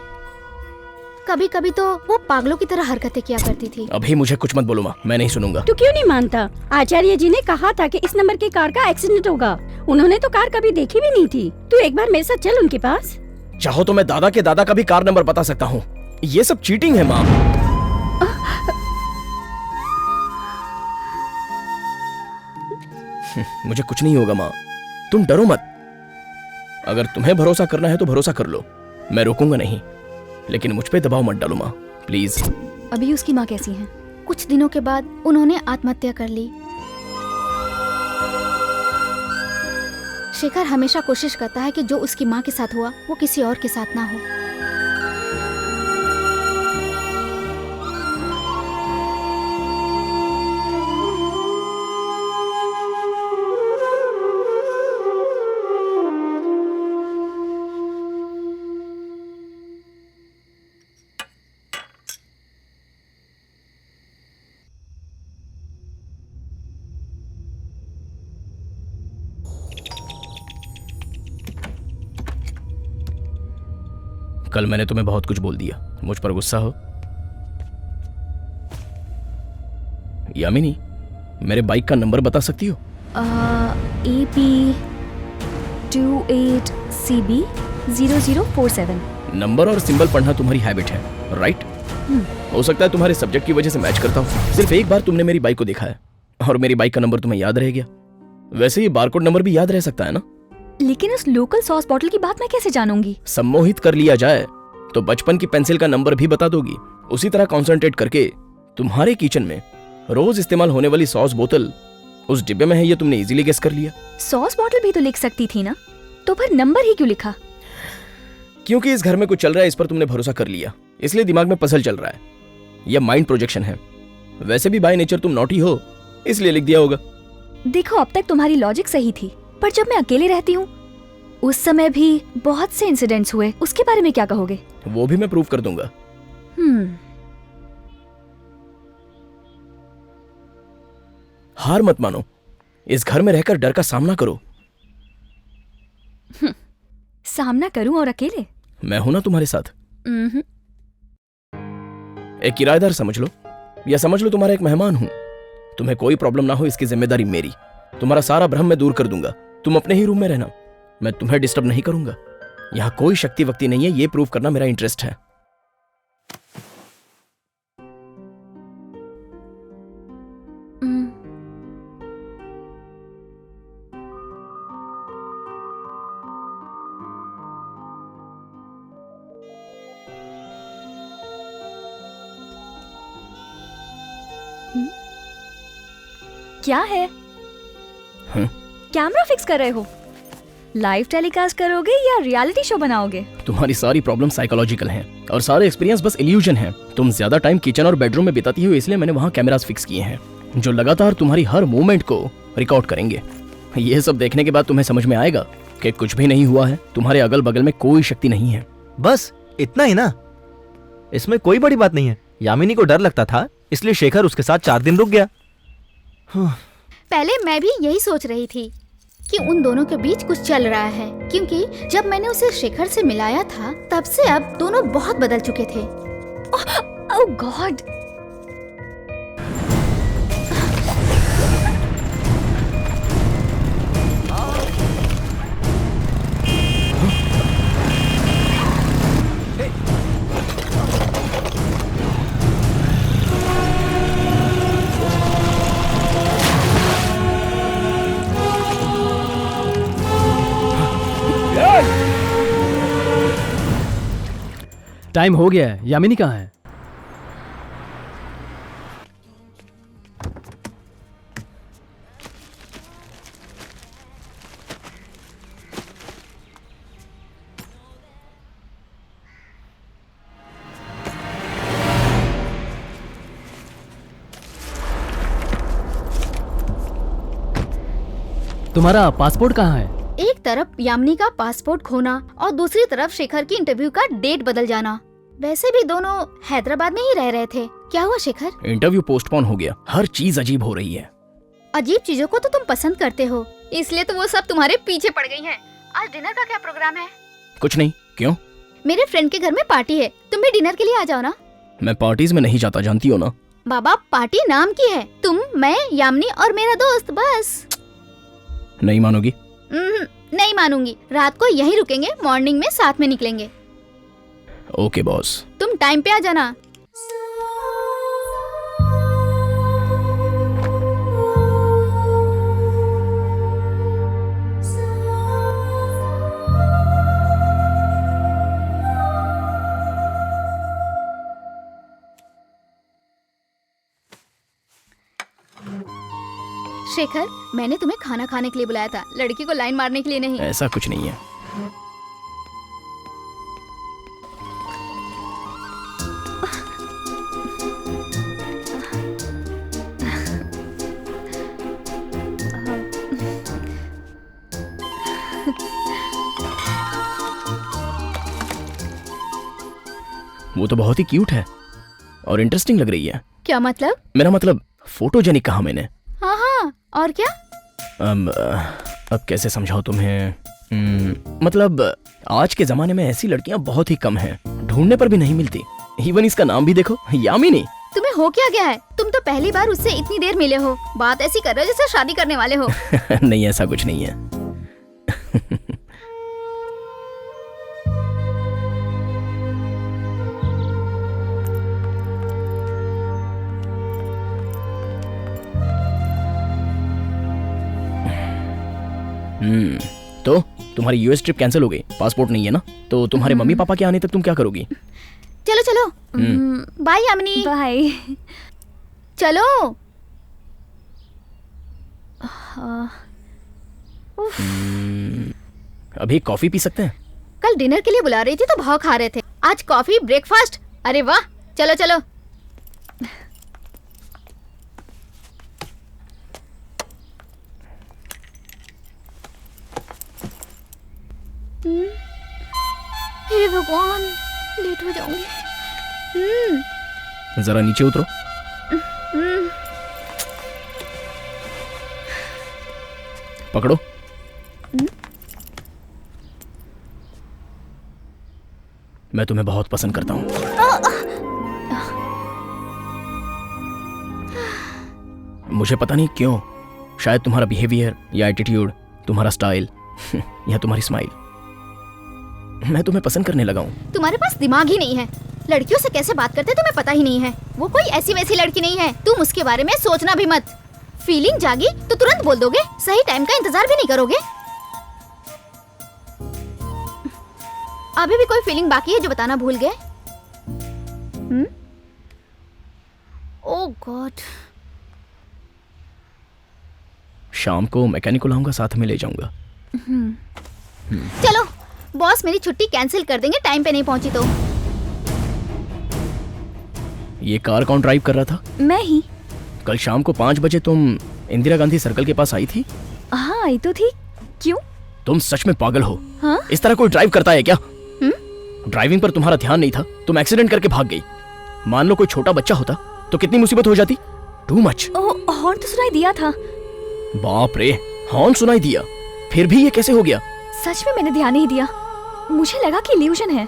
कभी कभी तो वो पागलों की तरह हरकतें किया करती थी। अभी मुझे कुछ मत बोलो माँ, मैं नहीं सुनूंगा। तू क्यों नहीं मानता? आचार्य जी ने कहा था कि इस नंबर की कार का एक्सीडेंट होगा। उन्होंने तो कार कभी देखी भी नहीं थी। तू एक बार मेरे साथ चल उनके पास। चाहो तो मैं दादा के दादा का भी कार नंबर बता सकता हूँ। ये सब चीटिंग है माँ। मुझे कुछ नहीं होगा माँ, तुम डरो मत। अगर तुम्हें भरोसा करना है तो भरोसा कर लो, मैं रोकूंगा नहीं, लेकिन मुझ पे दबाव मत डालो माँ प्लीज। अभी उसकी माँ कैसी है? कुछ दिनों के बाद उन्होंने आत्महत्या कर ली। शेखर हमेशा कोशिश करता है कि जो उसकी माँ के साथ हुआ वो किसी और के साथ ना हो। कल मैंने तुम्हें बहुत कुछ बोल दिया, मुझ पर गुस्सा हो? यामिनी, मेरे बाइक का नंबर बता सकती हो? AP28CB0047। नंबर और सिंबल पढ़ना तुम्हारी हैबिट है, राइट? हो सकता है तुम्हारे सब्जेक्ट की वजह से मैच करता हूँ। सिर्फ एक बार तुमने मेरी बाइक को देखा है और मेरी बाइक का नंबर तुम्हें याद रह गया। वैसे ही बारकोड नंबर भी याद रह सकता है ना? लेकिन उस लोकल सॉस बॉटल की बात मैं कैसे जानूंगी? सम्मोहित कर लिया जाए तो बचपन की पेंसिल का नंबर भी बता दोगी। उसी तरह कॉन्सेंट्रेट करके तुम्हारे किचन में रोज इस्तेमाल होने वाली सॉस बोतल उस डिब्बे में है, ये तुमने इजीली गेस कर लिया। सॉस बॉटल भी तो लिख सकती थी ना, तो फिर नंबर ही क्यों लिखा? क्योंकि इस घर में कुछ चल रहा है, इस पर तुमने भरोसा कर लिया, इसलिए दिमाग में पजल चल रहा है। यह माइंड प्रोजेक्शन है। वैसे भी बाय नेचर तुम नॉटी हो, इसलिए लिख दिया होगा। देखो, अब तक तुम्हारी लॉजिक सही थी, पर जब मैं अकेले रहती हूँ उस समय भी बहुत से इंसिडेंट्स हुए, उसके बारे में क्या कहोगे? वो भी मैं प्रूव कर दूंगा। हार मत मानो, इस घर में रहकर डर का सामना करो। सामना करूं और अकेले? मैं हूं ना तुम्हारे साथ। एक किराएदार समझ लो, या समझ लो तुम्हारा एक मेहमान हूं। तुम्हें कोई प्रॉब्लम ना हो इसकी जिम्मेदारी मेरी। तुम्हारा सारा भ्रम मैं दूर कर दूंगा। तुम अपने ही रूम में रहना, मैं तुम्हें डिस्टर्ब नहीं करूंगा। यहाँ कोई शक्ति वक्ति नहीं है, ये प्रूव करना मेरा इंटरेस्ट है। क्या है? कैमरा फिक्स कर रहे हो? लाइव टेलीकास्ट करोगे या रियलिटी शो बनाओगे? तुम्हारी सारी प्रॉब्लम साइकोलॉजिकल हैं और सारे एक्सपीरियंस बस इल्यूजन हैं। तुम ज्यादा टाइम किचन और बेडरूम में बिताती हो, इसलिए मैंने वहाँ कैमरास फिक्स किए हैं जो लगातार तुम्हारी हर मूवमेंट को रिकॉर्ड करेंगे। ये सब देखने के बाद तुम्हें समझ में आएगा कि कुछ भी नहीं हुआ है, तुम्हारे अगल बगल में कोई शक्ति नहीं है। बस इतना ही ना, इसमें कोई बड़ी बात नहीं है। यामिनी को डर लगता था, इसलिए शेखर उसके साथ 4 दिन रुक गया। पहले मैं भी यही सोच रही थी कि उन दोनों के बीच कुछ चल रहा है, क्योंकि जब मैंने उसे शेखर से मिलाया था तब से अब दोनों बहुत बदल चुके थे। ओह गॉड! टाइम हो गया है, यामिनी कहाँ है? तुम्हारा पासपोर्ट कहाँ है? एक तरफ यामिनी का पासपोर्ट खोना और दूसरी तरफ शेखर की इंटरव्यू का डेट बदल जाना। वैसे भी दोनों हैदराबाद में ही रह रहे थे। क्या हुआ शेखर? इंटरव्यू पोस्टपोन हो गया। हर चीज अजीब हो रही है। अजीब चीजों को तो तुम पसंद करते हो, इसलिए तो वो सब तुम्हारे पीछे पड़ गई हैं। आज डिनर का क्या प्रोग्राम है? कुछ नहीं। क्यों? मेरे फ्रेंड के घर में पार्टी है, तुम भी डिनर के लिए आ जाओ ना। मैं पार्टीज में नहीं जाता, जानती हो ना। बाबा, पार्टी नाम की है। तुम, मैं, यामिनी और मेरा दोस्त, बस। नहीं मानोगी? नहीं मानूंगी। रात को यहीं रुकेंगे, मॉर्निंग में साथ में निकलेंगे। Okay boss. तुम टाइम पे आ जाना। शेखर, मैंने तुम्हें खाना खाने के लिए बुलाया था, लड़की को लाइन मारने के लिए नहीं। ऐसा कुछ नहीं है। वो तो बहुत ही क्यूट है और इंटरेस्टिंग लग रही है। क्या मतलब? मेरा मतलब फोटोजेनिक कहा मैंने। हाँ हाँ, और क्या? अब कैसे समझाऊं तुम्हें? मतलब आज के जमाने में ऐसी लड़कियां बहुत ही कम हैं, ढूंढने पर भी नहीं मिलती। इवन इसका नाम भी देखो, यामिनी। तुम्हें हो क्या गया है? तुम तो पहली बार उससे इतनी देर मिले हो, बात ऐसी कर रहे हो जैसे शादी करने वाले हो। नहीं, ऐसा कुछ नहीं है। तो तुम्हारी यूएस ट्रिप कैंसिल हो गई, पासपोर्ट नहीं है ना, तो तुम्हारे मम्मी पापा के आने तक तुम क्या करोगी? चलो चलो, बाय यामिनी। बाय। चलो। अभी कॉफी पी सकते हैं? कल डिनर के लिए बुला रही थी तो भाव खा रहे थे, आज कॉफी ब्रेकफास्ट। अरे वाह, चलो चलो। हे भगवान, लेट हो जाऊंगी। जरा नीचे उतरो। पकड़ो। मैं तुम्हें बहुत पसंद करता हूँ। मुझे पता नहीं क्यों, शायद तुम्हारा बिहेवियर या एटीट्यूड, तुम्हारा स्टाइल यह तुम्हारी स्माइल, मैं तुम्हें पसंद करने लगा हूँ। तुम्हारे पास दिमाग ही नहीं है। लड़कियों से कैसे बात करते तुम्हें पता ही नहीं है। वो कोई ऐसी वैसी लड़की नहीं है। तुम उसके बारे में सोचना भी मत। फीलिंग जागी तो तुरंत बोल दोगे, सही टाइम का इंतजार भी नहीं करोगे। अभी भी कोई फीलिंग बाकी है जो बताना भूल गए? ओह गॉड। शाम को मैकेनिक को लाऊंगा, साथ में ले जाऊंगा। चलो, बॉस मेरी छुट्टी कैंसिल कर देंगे टाइम पे नहीं पहुंची तो। ये कार कौन ड्राइव कर रहा था? मैं ही। कल शाम को 5 बजे तुम इंदिरा गांधी सर्कल के पास आई थी? हाँ आई तो थी। क्यों? तुम सच में पागल हो। हाँ? इस तरह कोई ड्राइव करता है क्या? ड्राइविंग पर तुम्हारा ध्यान नहीं था, तुम एक्सीडेंट करके भाग गई। मान लो कोई छोटा बच्चा होता तो कितनी मुसीबत हो जाती। Too much. हॉर्न तो सुनाई दिया था। बाप रे, हॉर्न सुनाई दिया, फिर भी ये कैसे हो गया? सच में मैंने ध्यान नहीं दिया, मुझे लगा कि इल्यूजन है।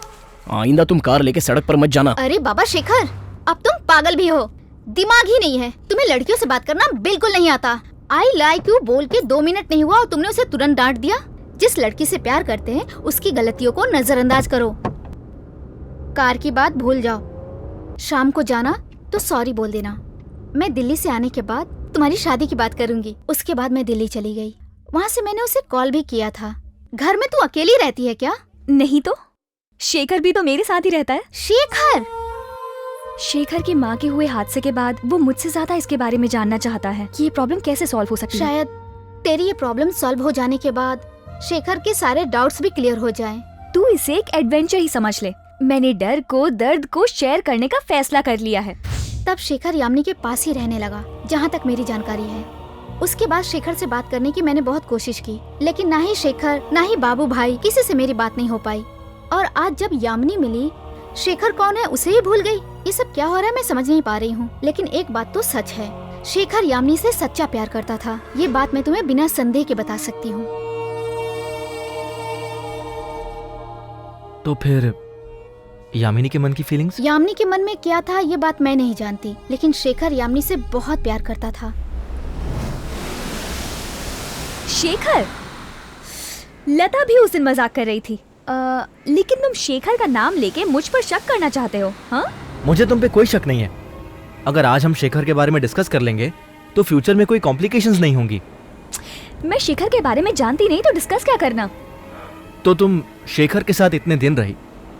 आइंदा तुम कार लेके सड़क पर मत जाना। अरे बाबा शेखर, अब तुम पागल भी हो, दिमाग ही नहीं है। तुम्हें लड़कियों से बात करना बिल्कुल नहीं आता। आई लाइक यू बोल के 2 मिनट नहीं हुआ और तुमने उसे तुरंत डांट दिया। जिस लड़की से प्यार करते हैं उसकी गलतियों को नजरअंदाज करो। कार की बात भूल जाओ। शाम को जाना तो सॉरी बोल देना। मैं दिल्ली से आने के बाद तुम्हारी शादी की बात करूंगी। उसके बाद मैं दिल्ली चली गई। वहाँ से मैंने उसे कॉल भी किया था। घर में तू अकेली रहती है क्या? नहीं तो शेखर भी तो मेरे साथ ही रहता है। शेखर? शेखर की माँ के हुए हादसे के बाद वो मुझसे ज्यादा इसके बारे में जानना चाहता है कि ये प्रॉब्लम कैसे सॉल्व हो सकती है। शायद तेरी ये प्रॉब्लम सॉल्व हो जाने के बाद शेखर के सारे डाउट्स भी क्लियर हो जाएं। तू इसे एक एडवेंचर ही समझ ले। मैंने डर को, दर्द को शेयर करने का फैसला कर लिया है। तब शेखर यामिनी के पास ही रहने लगा, जहाँ तक मेरी जानकारी है। उसके बाद शेखर से बात करने की मैंने बहुत कोशिश की, लेकिन ना ही शेखर ना ही बाबू भाई किसी से मेरी बात नहीं हो पाई। और आज जब यामिनी मिली, शेखर कौन है उसे ही भूल गई। ये सब क्या हो रहा है मैं समझ नहीं पा रही हूँ। लेकिन एक बात तो सच है, शेखर यामिनी से सच्चा प्यार करता था। ये बात मैं तुम्हें बिना संदेह के बता सकती हूँ। तो फिर यामिनी के मन की फीलिंग्स? यामिनी के मन में क्या था ये बात मैं नहीं जानती, लेकिन शेखर यामिनी से बहुत प्यार करता था। शेखर? लता भी उस दिन मजाक कर रही थी। लेकिन तुम शेखर का नाम लेके मुझ पर शक करना चाहते हो? हाँ? मुझे तुम पे कोई शक नहीं है। अगर आज हम शेखर के बारे में डिस्कस कर लेंगे तो फ्यूचर में कोई कॉम्प्लिकेशंस नहीं होंगी। मैं शेखर के बारे में जानती नहीं तो डिस्कस क्या करना। तो तुम शेखर के साथ इतने दिन रही,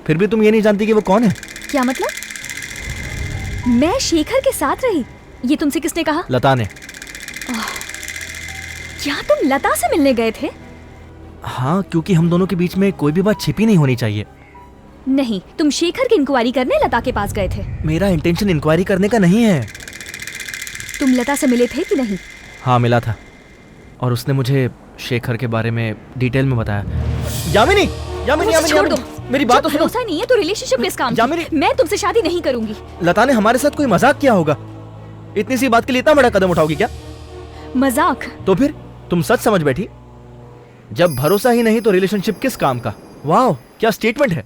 फिर भी तुम ये नहीं जानती कि वो कौन है? क्या मतलब? मैं शेखर के साथ रही, ये तुमसे किसने कहा? लता ने। क्या तुम लता से मिलने गए थे? हाँ, क्योंकि हम दोनों के बीच में कोई भी बात छिपी नहीं होनी चाहिए। नहीं, तुम शेखर की इंक्वायरी करने लता के पास गए थे। मेरा इंटेंशन इंक्वायरी करने का नहीं है। तुम लता से मिले थे कि नहीं? हाँ, मिला था और उसने मुझे शेखर के बारे में डिटेल में बताया। यामिनी, यामिनी, यामिनी, छोड़ दो। मेरी बात तो सुनो। भरोसा नहीं है तो रिलेशनशिप किस काम की? मैं तुमसे शादी नहीं करूंगी। लता ने हमारे साथ कोई मजाक किया होगा। इतनी सी बात के लिए इतना बड़ा कदम उठाओगी क्या? मजाक? तो फिर तुम सच समझ बैठी। जब भरोसा ही नहीं तो रिलेशनशिप किस काम का? वाह, क्या स्टेटमेंट है।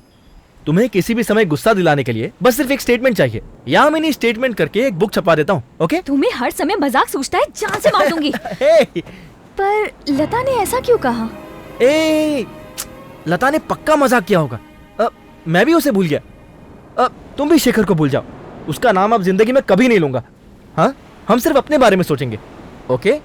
तुम्हें किसी भी समय गुस्सा दिलाने के लिए बस सिर्फ एक स्टेटमेंट चाहिए। यामिनी, स्टेटमेंट करके एक बुक छपा देता हूँ। ओके? तुम्हें हर समय मजाक सूझता है, जान से मार दूंगी। पर लता ने ऐसा क्यों कहा? लता ने पक्का मजाक किया होगा। मैं भी उसे भूल गया। तुम भी शेखर को भूल जाओ। उसका नाम अब जिंदगी में कभी नहीं लूंगा। हाँ, हम सिर्फ अपने बारे में सोचेंगे। ओके?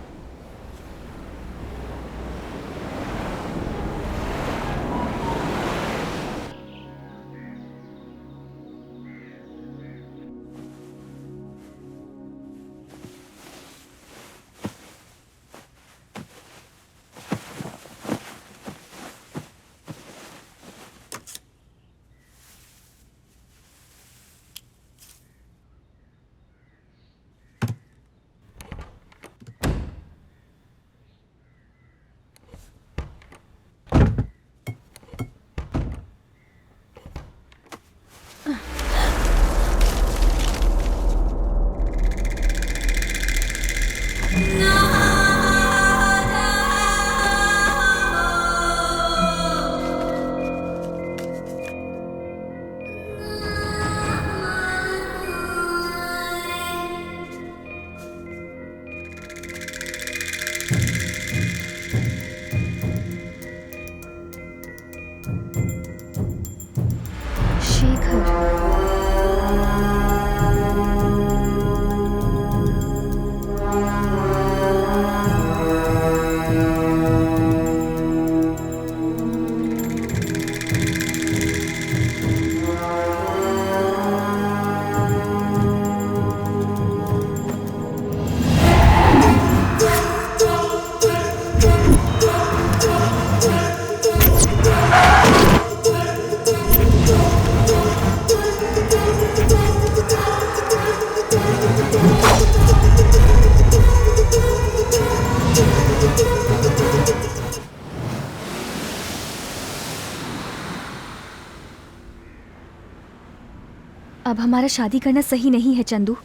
अब हमारा शादी करना सही नहीं है चंदू।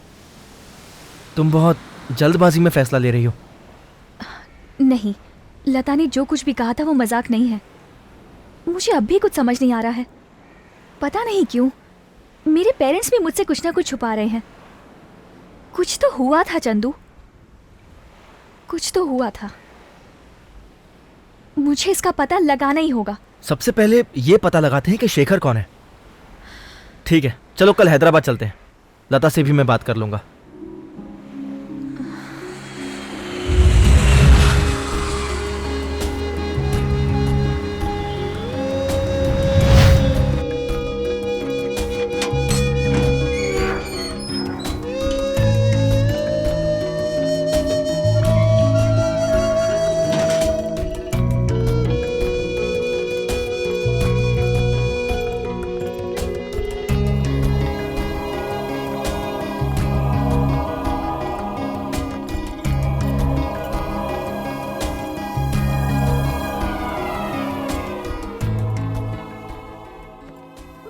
तुम बहुत जल्दबाजी में फैसला ले रही हो। नहीं, लता ने जो कुछ भी कहा था वो मजाक नहीं है। मुझे अब भी कुछ समझ नहीं आ रहा है। पता नहीं क्यों मेरे पेरेंट्स भी मुझसे कुछ ना कुछ छुपा रहे हैं। कुछ तो हुआ था चंदू, कुछ तो हुआ था। मुझे इसका पता लगाना ही होगा। सबसे पहले ये पता लगाते हैं कि शेखर कौन है। ठीक है, चलो कल हैदराबाद चलते हैं। लता से भी मैं बात कर लूंगा।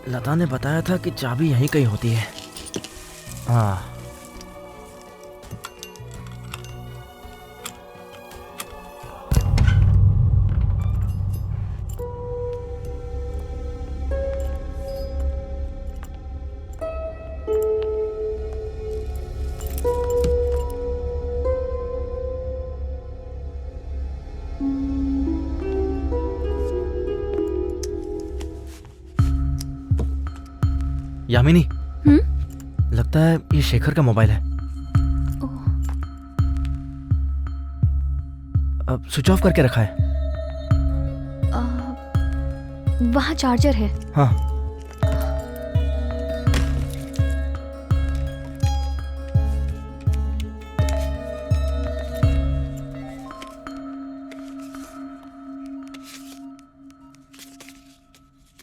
लता ने बताया था कि चाबी यहीं कहीं होती है। हाँ, यामिनी, लगता है ये शेखर का मोबाइल है। अब स्विच ऑफ करके रखा है। वहाँ चार्जर है। हाँ,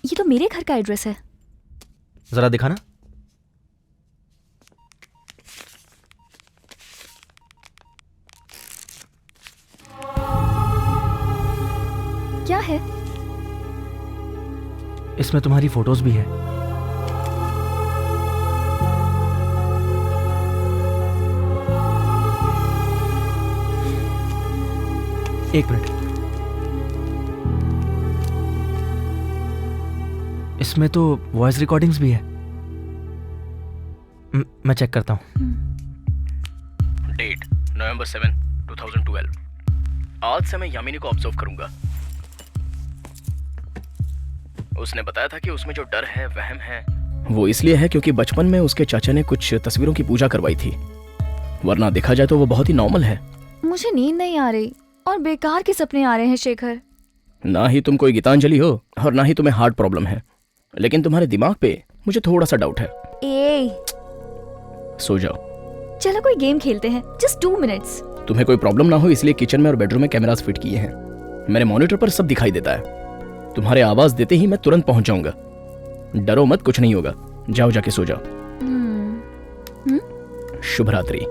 ये तो मेरे घर का एड्रेस है। जरा दिखाना। क्या है? इसमें तुम्हारी फोटोज भी है। एक मिनट, इसमें तो वॉइस रिकॉर्डिंग्स भी है। मैं चेक करता हूँ। Date November 7, 2012। आज से मैं यामिनी को ऑब्जर्व करूंगा। उसने बताया था कि उसमें जो डर है, वहम है, वो इसलिए है क्योंकि बचपन में उसके चाचा ने कुछ तस्वीरों की पूजा करवाई थी। वरना देखा जाए तो वो बहुत ही नॉर्मल है। मुझे नींद नहीं आ रही और बेकार के सपने आ रहे हैं शेखर। ना ही तुम कोई गीतांजलि हो और ना ही तुम्हें हार्ट प्रॉब्लम है, लेकिन तुम्हारे दिमाग पे मुझे थोड़ा सा डाउट है। सो जाओ। चलो कोई गेम खेलते हैं, जस्ट 2 मिनट्स। तुम्हें कोई प्रॉब्लम ना हो इसलिए किचन में और बेडरूम में कैमरास फिट किए हैं। मेरे मॉनिटर पर सब दिखाई देता है। तुम्हारे आवाज देते ही मैं तुरंत पहुंच जाऊंगा। डरो मत, कुछ नहीं होगा। जाओ, जाके सो जाओ। शुभ रात्रि।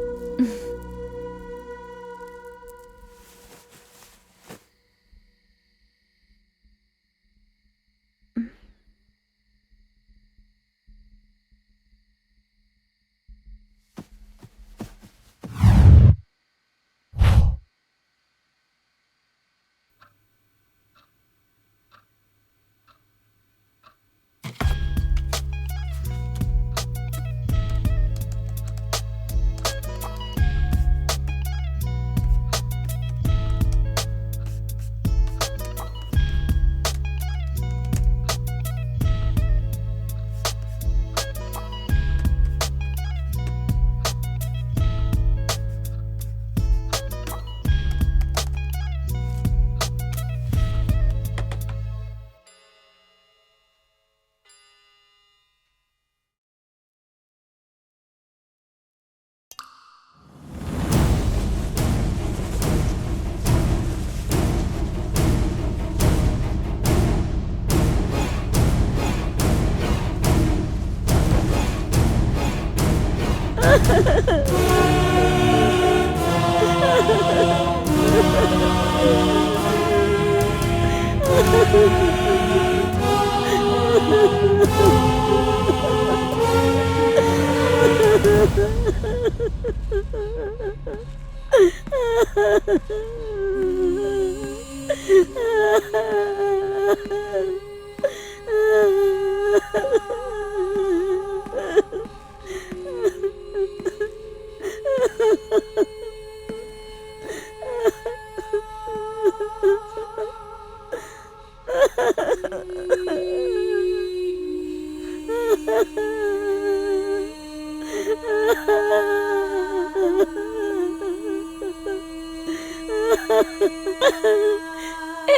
ए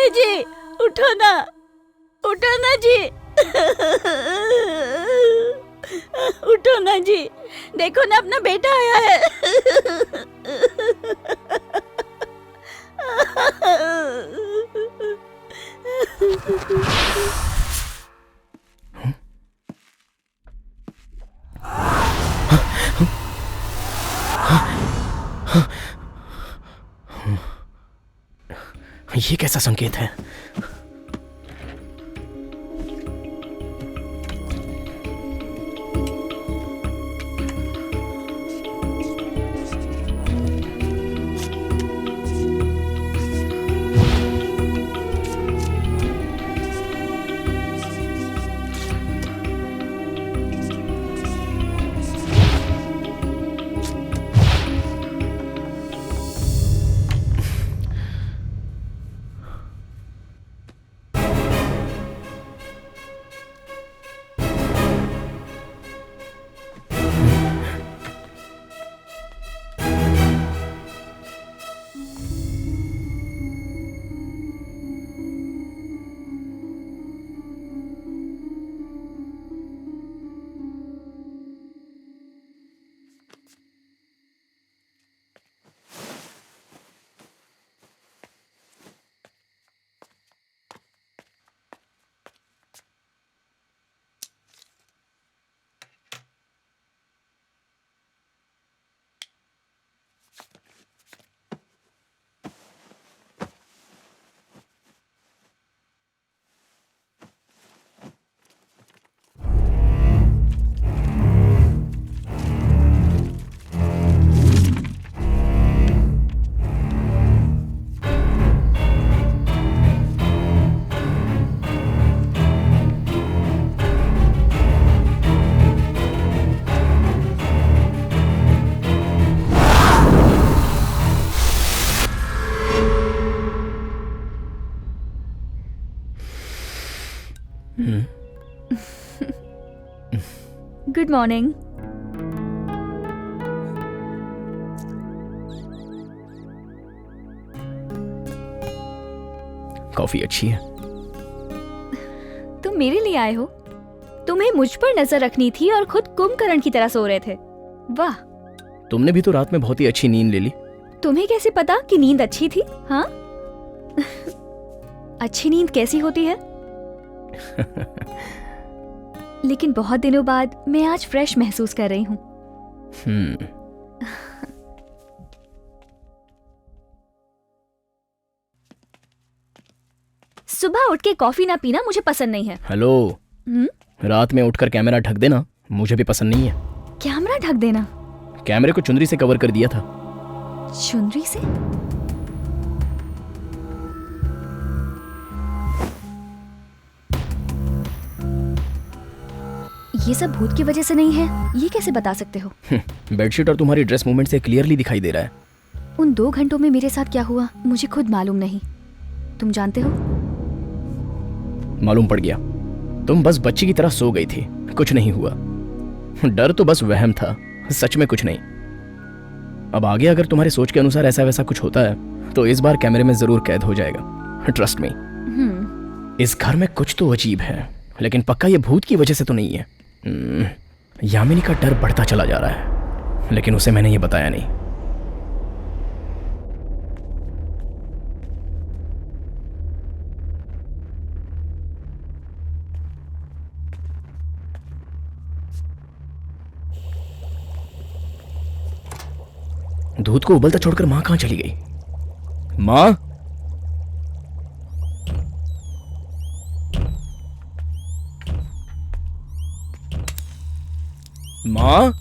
जी, उठो ना जी। उठो ना जी, देखो ना अपना बेटा आया है। ये कैसा संकेत है? Good morning. कॉफी अच्छी है। तुम मेरे लिए आए हो? तुम्हें मुझ पर नजर रखनी थी और खुद कुंभकर्ण की तरह सो रहे थे। वाह, तुमने भी तो रात में बहुत ही अच्छी नींद ले ली। तुम्हें कैसे पता कि नींद अच्छी थी? हाँ? अच्छी नींद कैसी होती है? लेकिन बहुत दिनों बाद मैं आज फ्रेश महसूस कर रही हूँ। सुबह उठ के कॉफी ना पीना मुझे पसंद नहीं है। हेलो, रात में उठकर कैमरा ढक देना मुझे भी पसंद नहीं है। कैमरा ढक देना? कैमरे को चुनरी से कवर कर दिया था। चुनरी से? ये सब भूत की वजह से नहीं है, ये कैसे बता सकते हो? बेडशीट और तुम्हारी ड्रेस मूवमेंट से क्लियरली दिखाई दे रहा है। उन 2 घंटों में मेरे साथ क्या हुआ मुझे खुद मालूम नहीं। तुम जानते हो? मालूम पड़ गया। तुम बस बच्ची की तरह सो गई थी, कुछ नहीं हुआ। डर तो बस वहम था, सच में कुछ नहीं। अब आगे अगर तुम्हारी सोच के अनुसार ऐसा वैसा कुछ होता है तो इस बार कैमरे में जरूर कैद हो जाएगा। Trust me. इस घर में कुछ तो अजीब है, लेकिन पक्का ये भूत की वजह से तो नहीं है। यामिनी का डर बढ़ता चला जा रहा है, लेकिन उसे मैंने ये बताया नहीं। दूध को उबलता छोड़कर मां कहां चली गई? मां? मां?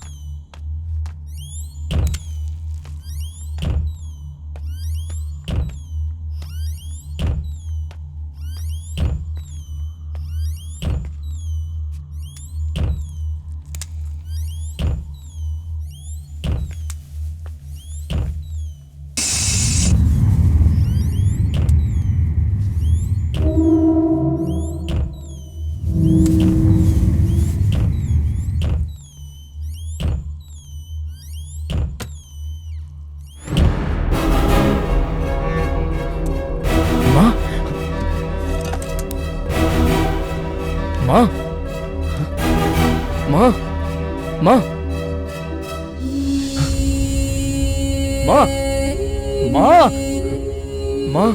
माँ, माँ, माँ, माँ, माँ, माँ।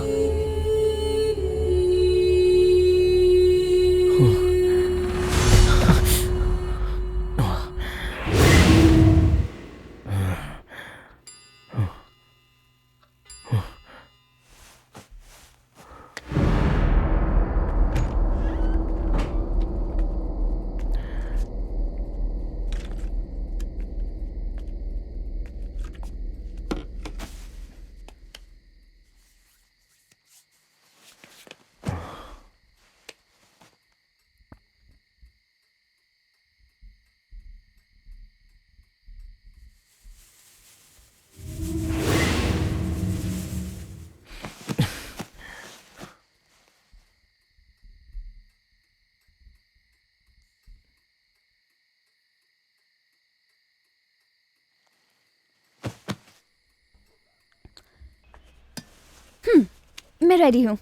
मैं रेडी हूँ,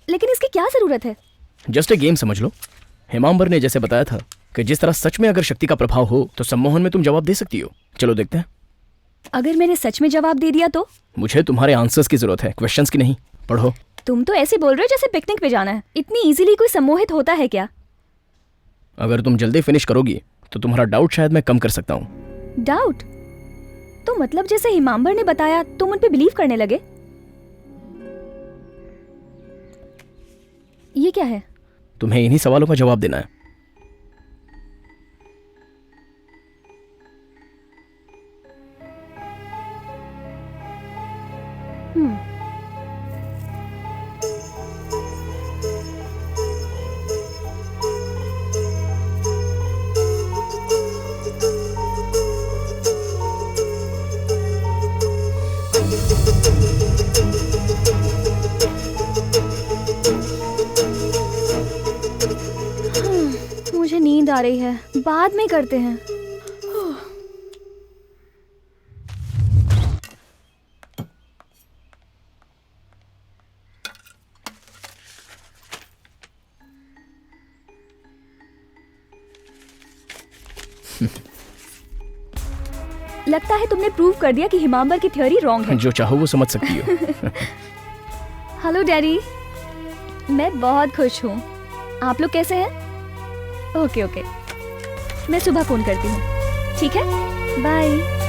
लेकिन इसकी क्या जरूरत है? जस्ट ए गेम समझ लो। हेमांबर ने जैसे बताया था कि जिस तरह सच में अगर शक्ति का प्रभाव हो तो सम्मोहन में तुम जवाब दे सकती हो। चलो देखते हैं। अगर मैंने सच में जवाब दे दिया तो? मुझे तुम्हारे आंसर्स की जरूरत है, क्वेश्चंस की नहीं। पढ़ो। तुम तो ऐसे बोल रहे हो जैसे पिकनिक पे जाना है। इतनी इजीली कोई सम्मोहित होता है क्या? अगर तुम जल्दी फिनिश करोगी तो तुम्हारा डाउट शायद मैं कम कर सकता हूँ। डाउट? तो मतलब जैसे हिमांबर ने बताया तुम उन पे बिलीव करने लगे? ये क्या है? तुम्हें इन्हीं सवालों का जवाब देना है। मुझे नींद आ रही है, बाद में करते हैं। लगता है तुमने प्रूव कर दिया कि हिमांबर की थ्योरी रॉन्ग है। जो चाहो वो समझ सकती हो। हेलो डैडी, मैं बहुत खुश हूँ। आप लोग कैसे हैं? ओके ओके, मैं सुबह फोन करती हूँ। ठीक है, बाय।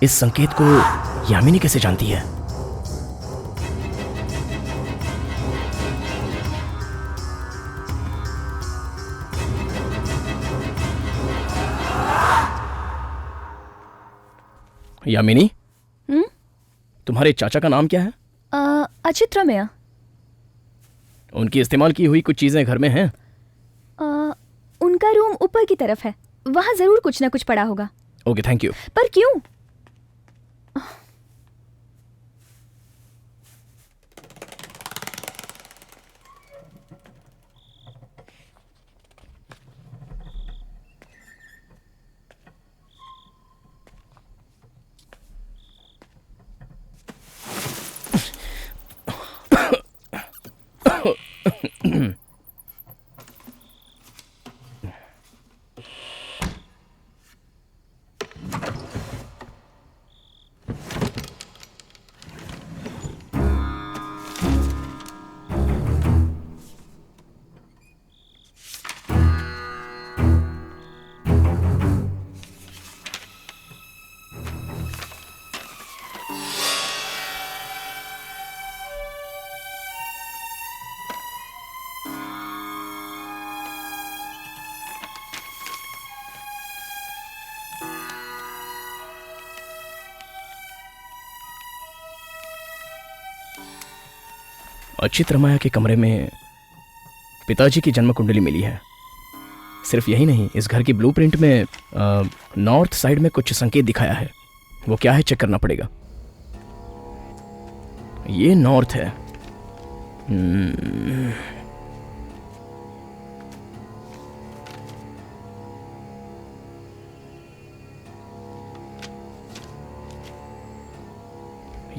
इस संकेत को यामिनी कैसे जानती है? यामिनी, तुम्हारे चाचा का नाम क्या है? अचित रमैया। उनकी इस्तेमाल की हुई कुछ चीजें घर में हैं? उनका रूम ऊपर की तरफ है, वहां जरूर कुछ ना कुछ पड़ा होगा। Okay, thank you. पर क्यों? अचित रमैया के कमरे में पिताजी की जन्म कुंडली मिली है। सिर्फ यही नहीं, इस घर की ब्लूप्रिंट में नॉर्थ साइड में कुछ संकेत दिखाया है। वो क्या है, चेक करना पड़ेगा। ये नॉर्थ है।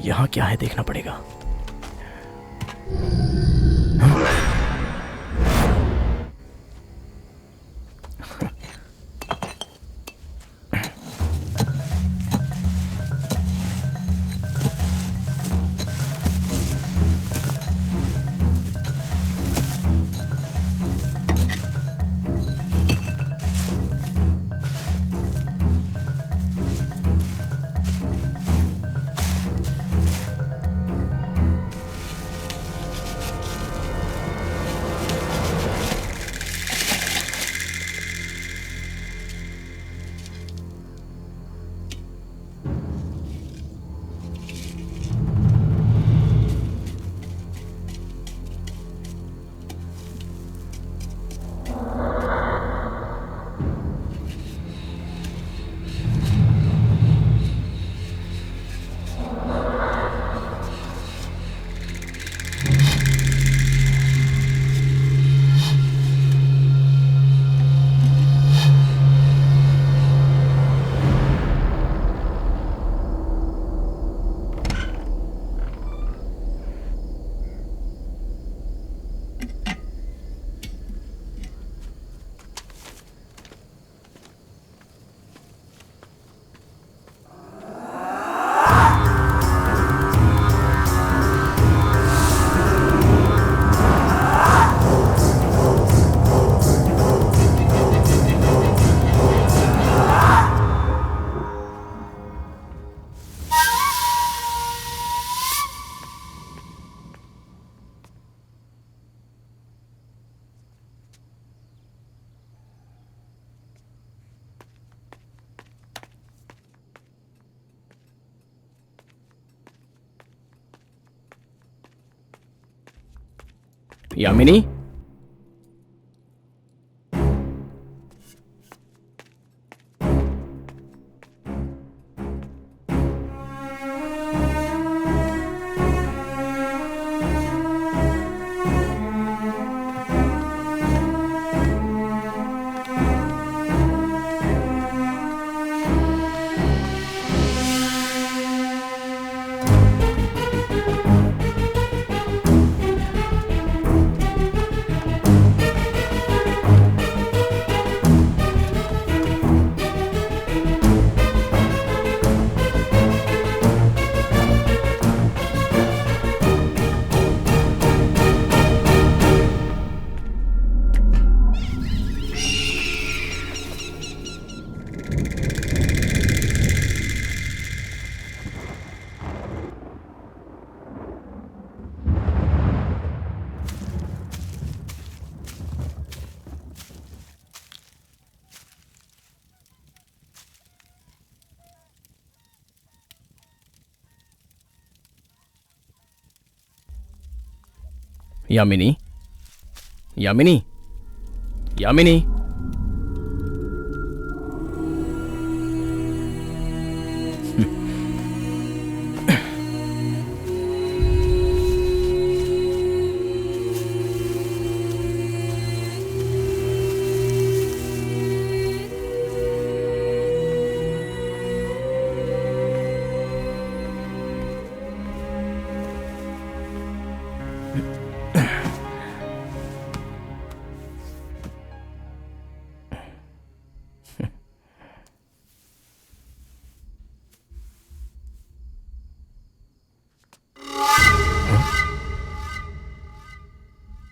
यहां क्या है, देखना पड़ेगा। यामिनी, यामिनी, यामिनी, यामिनी।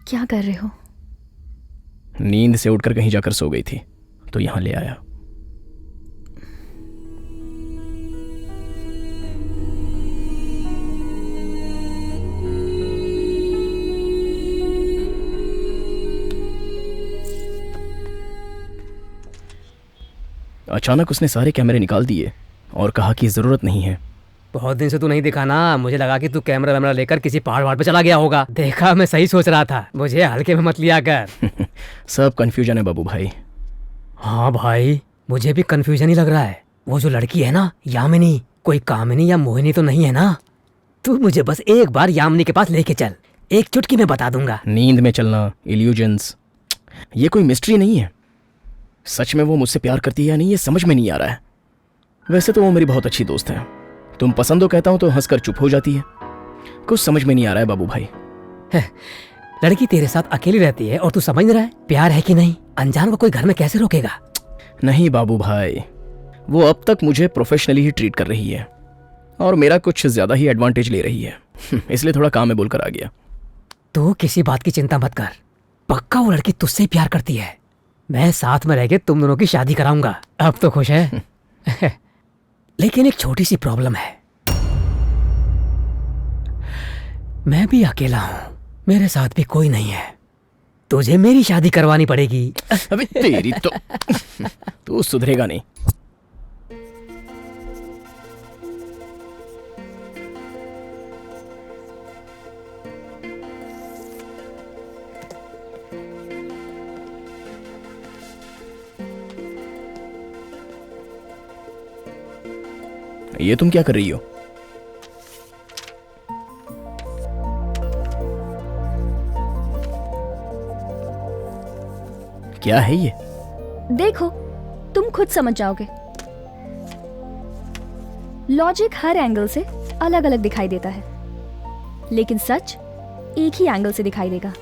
क्या कर रहे हो? नींद से उठकर कहीं जाकर सो गई थी तो यहां ले आया। अचानक उसने सारे कैमरे निकाल दिए और कहा कि जरूरत नहीं है। बहुत दिन से तू नहीं दिखा ना, मुझे लगा कि तू कैमरा वैमरा लेकर किसी पहाड़ पे चला गया होगा। देखा, मैं सही सोच रहा था, मुझे हल्के में मत लिया कर। सब कंफ्यूजन है बाबू भाई। हाँ भाई, मुझे भी कंफ्यूजन ही लग रहा है। वो जो लड़की है ना, यामिनी, कोई कामिनी या मोहिनी तो नहीं है ना? तू मुझे बस एक बार यामिनी के पास लेके चल, एक चुटकी में बता दूंगा। नींद में चलना, इल्यूजन्स, ये कोई मिस्ट्री नहीं है। सच में वो मुझसे प्यार करती है या नहीं, ये समझ में नहीं आ रहा है। वैसे तो वो मेरी बहुत अच्छी दोस्त है। तुम पसंद हो कहता हूं तो हंसकर चुप हो जाती है। कुछ समझ में नहीं आ रहा है बाबू भाई। लड़की तेरे साथ अकेली रहती है और तू समझ रहा है प्यार है कि नहीं? अनजान को कोई घर में कैसे रोकेगा? नहीं बाबू भाई, वो अब तक मुझे प्रोफेशनली ही ट्रीट कर रही है और मेरा कुछ ज्यादा ही एडवांटेज ले रही है। इसलिए थोड़ा काम में बोलकर आ गया। तू किसी बात की चिंता मत कर, पक्का वो लड़की तुझसे प्यार करती है। मैं साथ में रह के तुम दोनों की शादी कराऊंगा। अब तो खुश है? लेकिन एक छोटी सी प्रॉब्लम है, मैं भी अकेला हूं, मेरे साथ भी कोई नहीं है। तुझे मेरी शादी करवानी पड़ेगी। अबे तेरी तो तू सुधरेगा नहीं। ये तुम क्या कर रही हो? क्या है ये? देखो, तुम खुद समझ जाओगे। लॉजिक हर एंगल से अलग अलग दिखाई देता है, लेकिन सच एक ही एंगल से दिखाई देगा।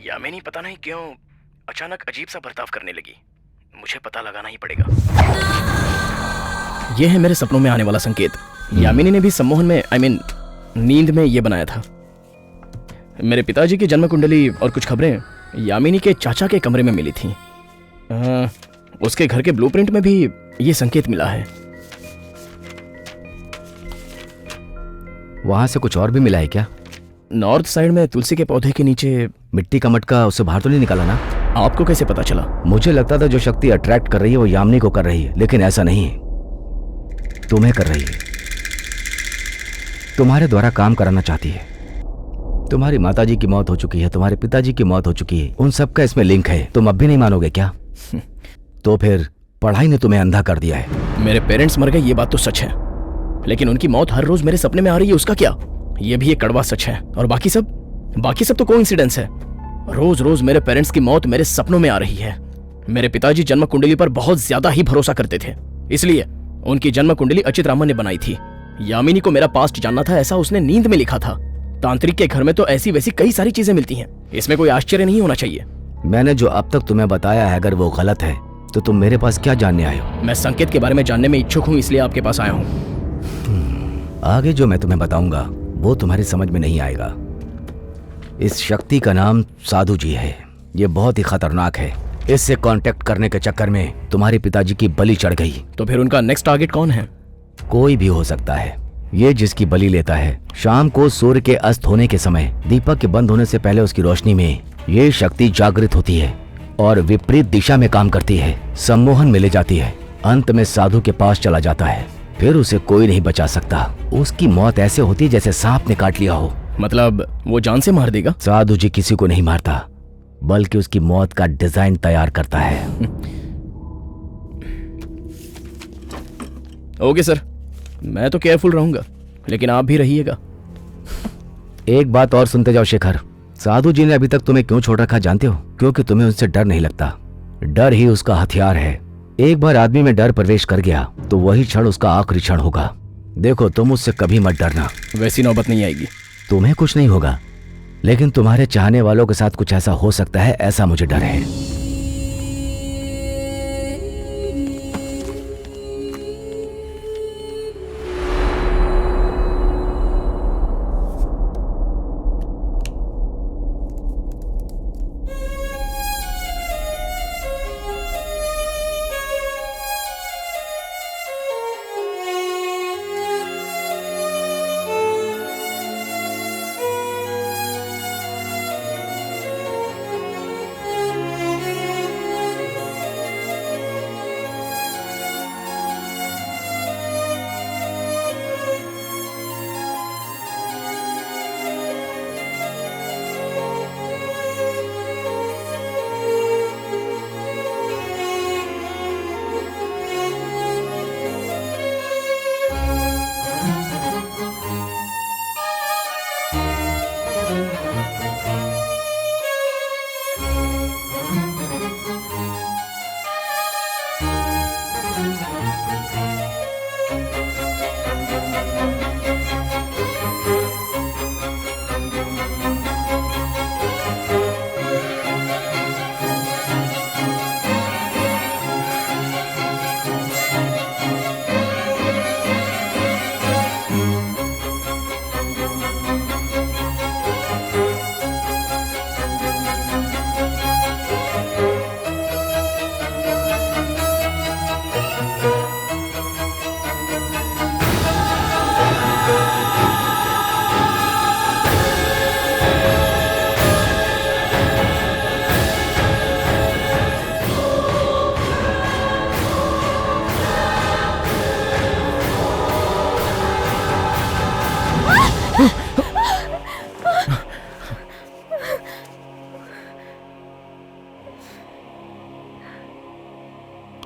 यामिनी पता नहीं क्यों अचानक अजीब सा बर्ताव करने लगी। मुझे पता लगाना ही पड़ेगा। यह है मेरे सपनों में आने वाला संकेत। यामिनी ने भी सम्मोहन में नींद में यह बनाया था। मेरे पिताजी की जन्म कुंडली और कुछ खबरें यामिनी के चाचा के कमरे में मिली थी। उसके घर के ब्लूप्रिंट में भी यह संकेत मिला है। वहां से कुछ और भी मिला है क्या? नॉर्थ साइड में तुलसी के पौधे के नीचे मिट्टी का मटका उससे बाहर तो नहीं निकाला ना? आपको कैसे पता चला? मुझे लगता था जो शक्ति अट्रैक्ट कर रही है वो यामिनी को कर रही है, लेकिन ऐसा नहीं है, तुम्हें कर रही है। तुम्हारे द्वारा काम कराना चाहती है। तुम्हारी माताजी की मौत हो चुकी है, तुम्हारे पिताजी की मौत हो चुकी है, उन सब का इसमें लिंक है। तुम अब भी नहीं मानोगे क्या? तो फिर पढ़ाई ने तुम्हें अंधा कर दिया है। मेरे पेरेंट्स मर गए, ये बात तो सच है, लेकिन उनकी मौत हर रोज मेरे सपने में आ रही है, उसका क्या? ये भी एक कड़वा सच है। और बाकी सब तो कोइंसिडेंस है। रोज रोज मेरे पेरेंट्स की मौत मेरे सपनों में आ रही है। मेरे पिताजी जन्म कुंडली पर बहुत ज्यादा ही भरोसा करते थे, इसलिए उनकी जन्म कुंडली अचित रामन ने बनाई थी। यामिनी को मेरा पास्ट जानना था, ऐसा उसने नींद में लिखा था। तांत्रिक के घर में तो ऐसी वैसी कई सारी चीजें मिलती हैं, इसमें कोई आश्चर्य नहीं होना चाहिए। मैंने जो अब तक तुम्हें बताया है, अगर वो गलत है तो तुम मेरे पास क्या जानने आए हो? मैं संकेत के बारे में जानने में इच्छुक हूँ, इसलिए आपके पास आया हूँ। आगे जो मैं तुम्हें बताऊंगा वो तुम्हारी समझ में नहीं आएगा। इस शक्ति का नाम साधु जी है। ये बहुत ही खतरनाक है। इससे कांटेक्ट करने के चक्कर में तुम्हारे पिताजी की बलि चढ़ गई। तो फिर उनका नेक्स्ट टारगेट कौन है? कोई भी हो सकता है। ये जिसकी बलि लेता है, शाम को सूर्य के अस्त होने के समय दीपक के बंद होने से पहले उसकी रोशनी में ये शक्ति जागृत होती है और विपरीत दिशा में काम करती है। सम्मोहन में ले जाती है, अंत में साधु के पास चला जाता है, फिर उसे कोई नहीं बचा सकता। उसकी मौत ऐसे होती है जैसे सांप ने काट लिया हो। मतलब वो जान से मार देगा? साधु जी किसी को नहीं मारता, बल्कि उसकी मौत का डिजाइन तैयार करता है। ओके सर, मैं तो केयरफुल रहूंगा, लेकिन आप भी रहिएगा। एक बात और सुनते जाओ शेखर, साधु जी ने अभी तक तुम्हें क्यों छोड़ रखा जानते हो? क्योंकि तुम्हें उनसे डर नहीं लगता। डर ही उसका हथियार है। एक बार आदमी में डर प्रवेश कर गया तो वही क्षण उसका आखिरी क्षण होगा। देखो, तुम उससे कभी मत डरना। वैसी नौबत नहीं आएगी। तुम्हें कुछ नहीं होगा, लेकिन तुम्हारे चाहने वालों के साथ कुछ ऐसा हो सकता है, ऐसा मुझे डर है।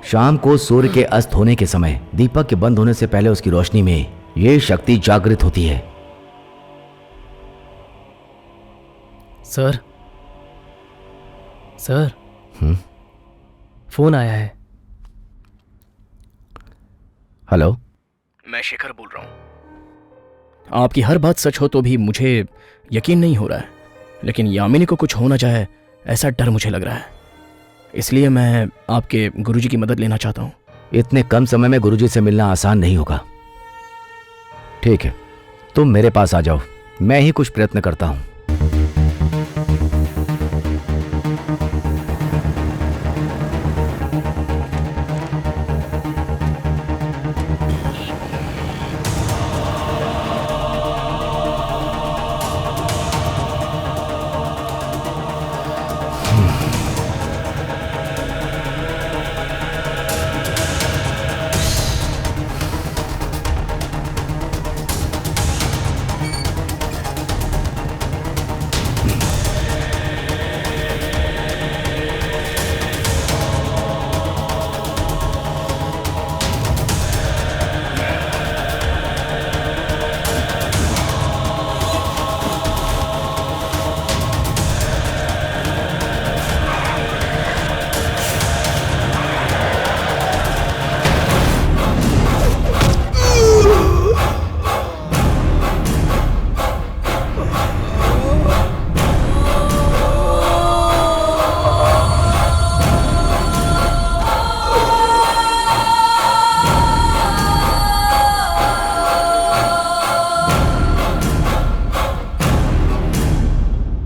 शाम को सूर्य के अस्त होने के समय दीपक के बंद होने से पहले उसकी रोशनी में ये शक्ति जागृत होती है। सर, सर, फोन आया है। हेलो, मैं शेखर बोल रहा हूं। आपकी हर बात सच हो तो भी मुझे यकीन नहीं हो रहा है, लेकिन यामिनी को कुछ होना चाहे ऐसा डर मुझे लग रहा है। इसलिए मैं आपके गुरुजी की मदद लेना चाहता हूं। इतने कम समय में गुरुजी से मिलना आसान नहीं होगा। ठीक है, तुम मेरे पास आ जाओ, मैं ही कुछ प्रयत्न करता हूं।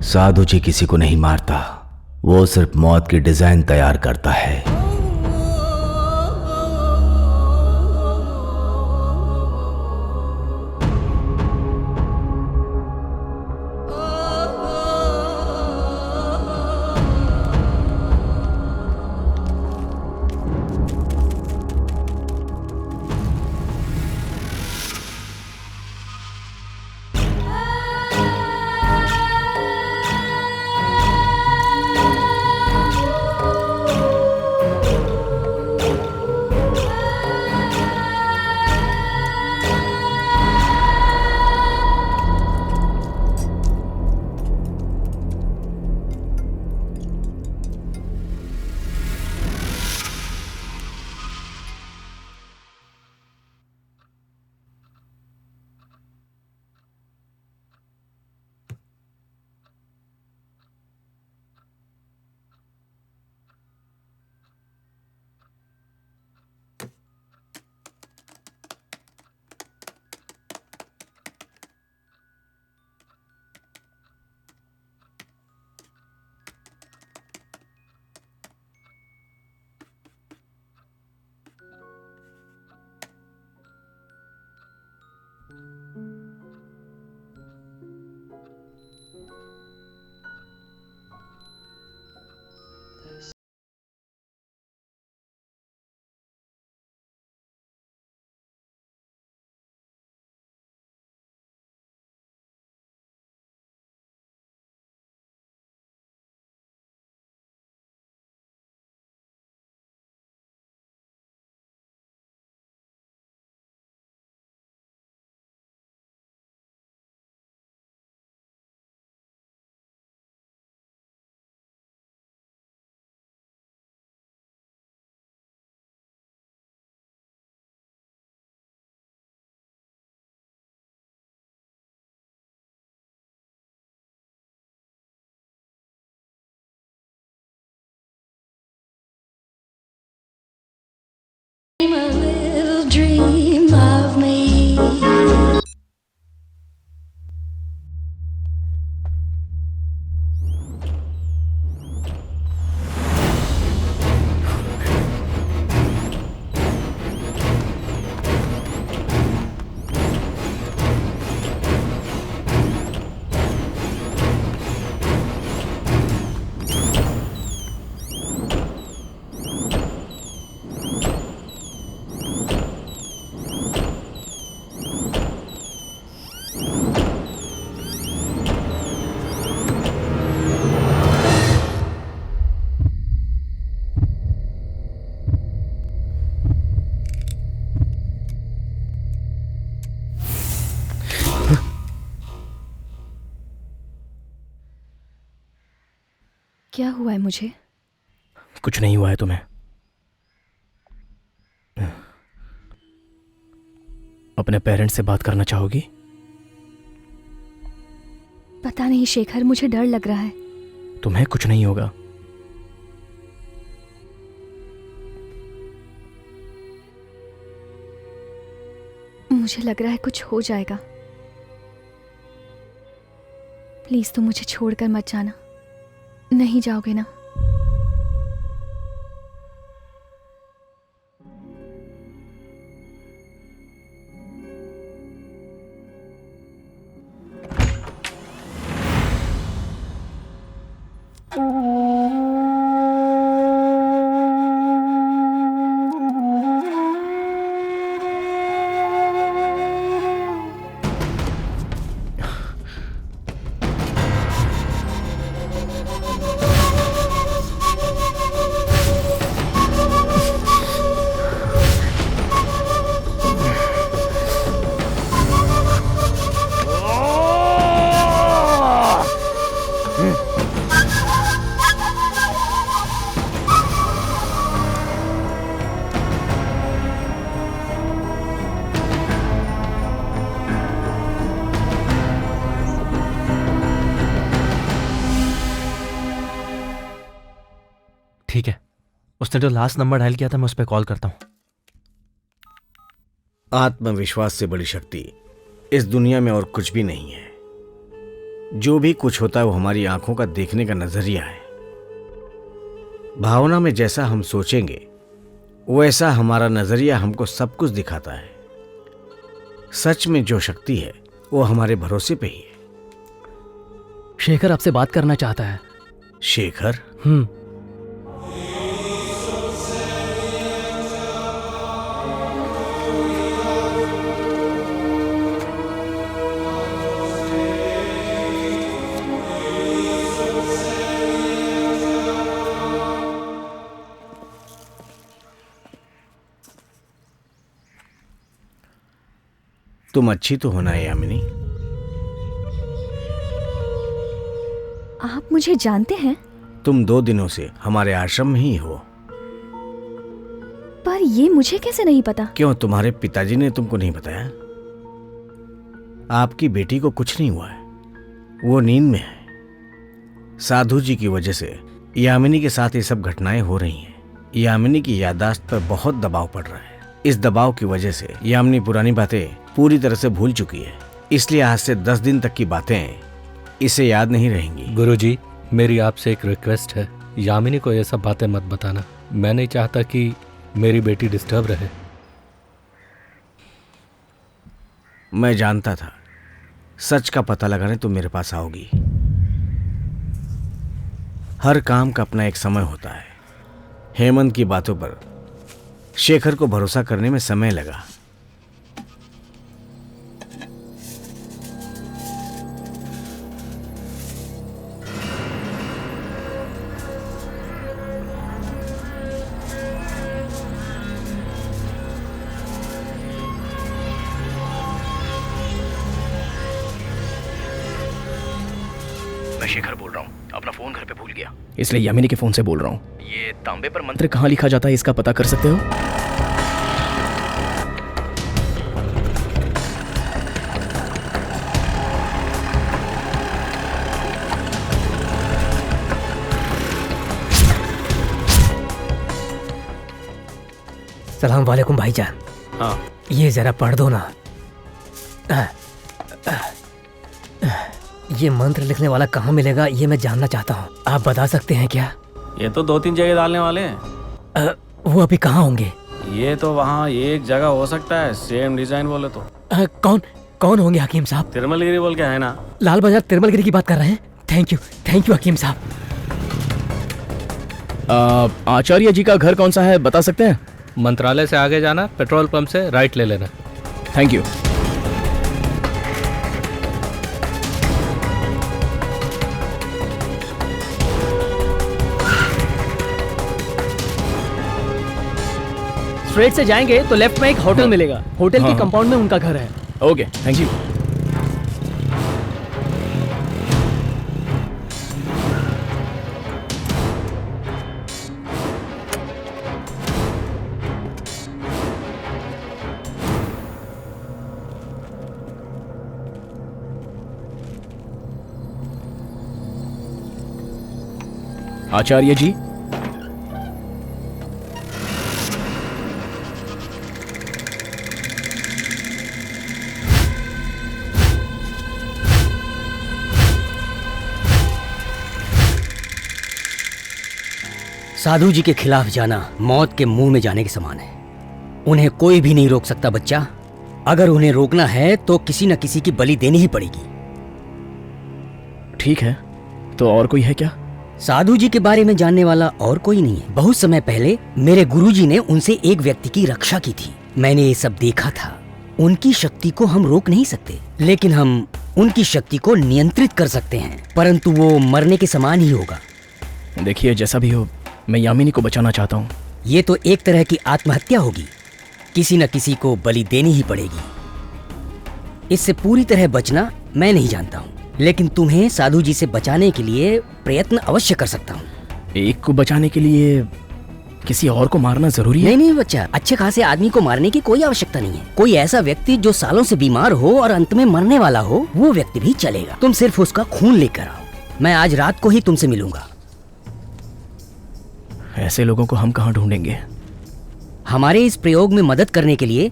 साधु जी किसी को नहीं मारता, वो सिर्फ मौत की डिजाइन तैयार करता है। क्या हुआ है मुझे? कुछ नहीं हुआ है तुम्हें। अपने पेरेंट्स से बात करना चाहोगी? पता नहीं शेखर, मुझे डर लग रहा है। तुम्हें कुछ नहीं होगा। मुझे लग रहा है कुछ हो जाएगा। प्लीज तुम मुझे छोड़कर मत जाना। नहीं जाओगे ना? ठीक है, उसने जो लास्ट नंबर डायल किया था मैं उस पर कॉल करता हूँ। आत्मविश्वास से बड़ी शक्ति इस दुनिया में और कुछ भी नहीं है। जो भी कुछ होता है वो हमारी आंखों का देखने का नजरिया है। भावना में जैसा हम सोचेंगे वैसा हमारा नजरिया हमको सब कुछ दिखाता है। सच में जो शक्ति है वो हमारे भरोसे पे ही है। शेखर आपसे बात करना चाहता है। शेखर? तुम अच्छी तो होना है यामिनी। आप मुझे जानते हैं? तुम 2 दिनों से हमारे आश्रम में ही हो। पर ये मुझे कैसे नहीं पता? क्यों, तुम्हारे पिताजी ने तुमको नहीं बताया? आपकी बेटी को कुछ नहीं हुआ है, वो नींद में है। साधु जी की वजह से यामिनी के साथ ये सब घटनाएं हो रही हैं। यामिनी की याददाश्त पर बहुत दबाव पड़ रहा है। इस दबाव की वजह से यामिनी पुरानी बातें पूरी तरह से भूल चुकी है, इसलिए आज से 10 दिन तक की बातें इसे याद नहीं रहेंगी। गुरुजी, मेरी आपसे एक रिक्वेस्ट है, यामिनी को ये सब बातें मत बताना। मैं नहीं चाहता कि मेरी बेटी डिस्टर्ब रहे। मैं जानता था सच का पता लगाने तुम मेरे पास आओगी। हर काम का अपना एक समय होता है। हेमंत की बातों पर शेखर को भरोसा करने में समय लगा। मैं शेखर बोल रहा हूँ, अपना फोन घर पे भूल गया, इसलिए यामिनी के फोन से बोल रहा हूँ। ये तांबे पर मंत्र कहाँ लिखा जाता है इसका पता कर सकते हो? सलाम वालेकुम भाईजान। हाँ ये जरा पढ़ दो ना। ये मंत्र लिखने वाला कहाँ मिलेगा ये मैं जानना चाहता हूँ, आप बता सकते हैं क्या? ये तो 2-3 जगह डालने वाले हैं। वो अभी कहाँ होंगे? ये तो वहाँ एक जगह हो सकता है, सेम डिजाइन बोले तो। कौन कौन होंगे हकीम साहब? तिरुमलगिरी बोल के है ना। लाल बाजार तिरुमलगिरी की बात कर रहे हैं? थैंक यू हकीम साहब। आचार्य जी का घर कौन सा है बता सकते हैं? मंत्रालय से आगे जाना, पेट्रोल पंप से राइट ले लेना। Thank you. स्ट्रेट से जाएंगे तो लेफ्ट में एक होटल मिलेगा, होटल के कंपाउंड में उनका घर है। Okay thank you. आचार्य जी, साधु जी के खिलाफ जाना मौत के मुंह में जाने के समान है। उन्हें कोई भी नहीं रोक सकता बच्चा। अगर उन्हें रोकना है तो किसी न किसी की बलि देनी ही पड़ेगी। ठीक है, तो और कोई है क्या? साधु जी के बारे में जानने वाला और कोई नहीं है। बहुत समय पहले मेरे गुरुजी ने उनसे एक व्यक्ति की रक्षा की थी। मैंने ये सब देखा था। उनकी शक्ति को हम रोक नहीं सकते, लेकिन हम उनकी शक्ति को नियंत्रित कर सकते हैं, परंतु वो मरने के समान ही होगा। देखिए, जैसा भी हो, मैं यामिनी को बचाना चाहता हूँ। ये तो एक तरह की आत्महत्या होगी। किसी न किसी को बलि देनी ही पड़ेगी। इससे पूरी तरह बचना मैं नहीं जानता हूँ, लेकिन तुम्हें साधु जी से बचाने के लिए प्रयत्न अवश्य कर सकता हूँ। एक को बचाने के लिए किसी और को मारना जरूरी है? नहीं बच्चा, अच्छे खासे आदमी को मारने की कोई आवश्यकता नहीं है। कोई ऐसा व्यक्ति जो सालों से बीमार हो और अंत में मरने वाला हो, वो व्यक्ति भी चलेगा। तुम सिर्फ उसका खून लेकर आओ। मैं आज रात को ही तुमसे मिलूंगा। ऐसे लोगों को हम कहाँ ढूंढेंगे? हमारे इस प्रयोग में मदद करने के लिए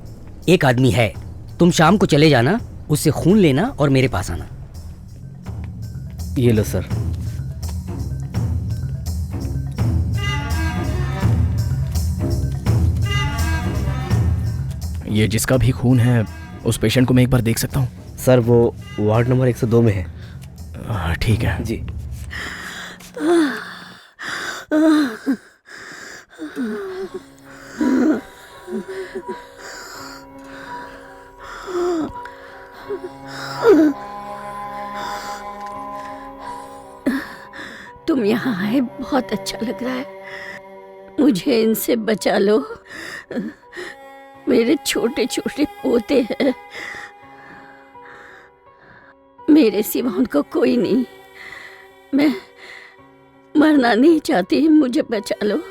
एक आदमी है। तुम शाम को चले जाना, उससे खून लेना और मेरे पास आना। ये लो सर। ये जिसका भी खून है, उस पेशेंट को मैं एक बार देख सकता हूँ? सर वो वार्ड नंबर 102 में है। ठीक है जी। तुम यहाँ आए, बहुत अच्छा लग रहा है। मुझे इनसे बचा लो। मेरे छोटे छोटे पोते हैं, मेरे सिवा उनको कोई नहीं। मैं मरना नहीं चाहती, मुझे बचा लो।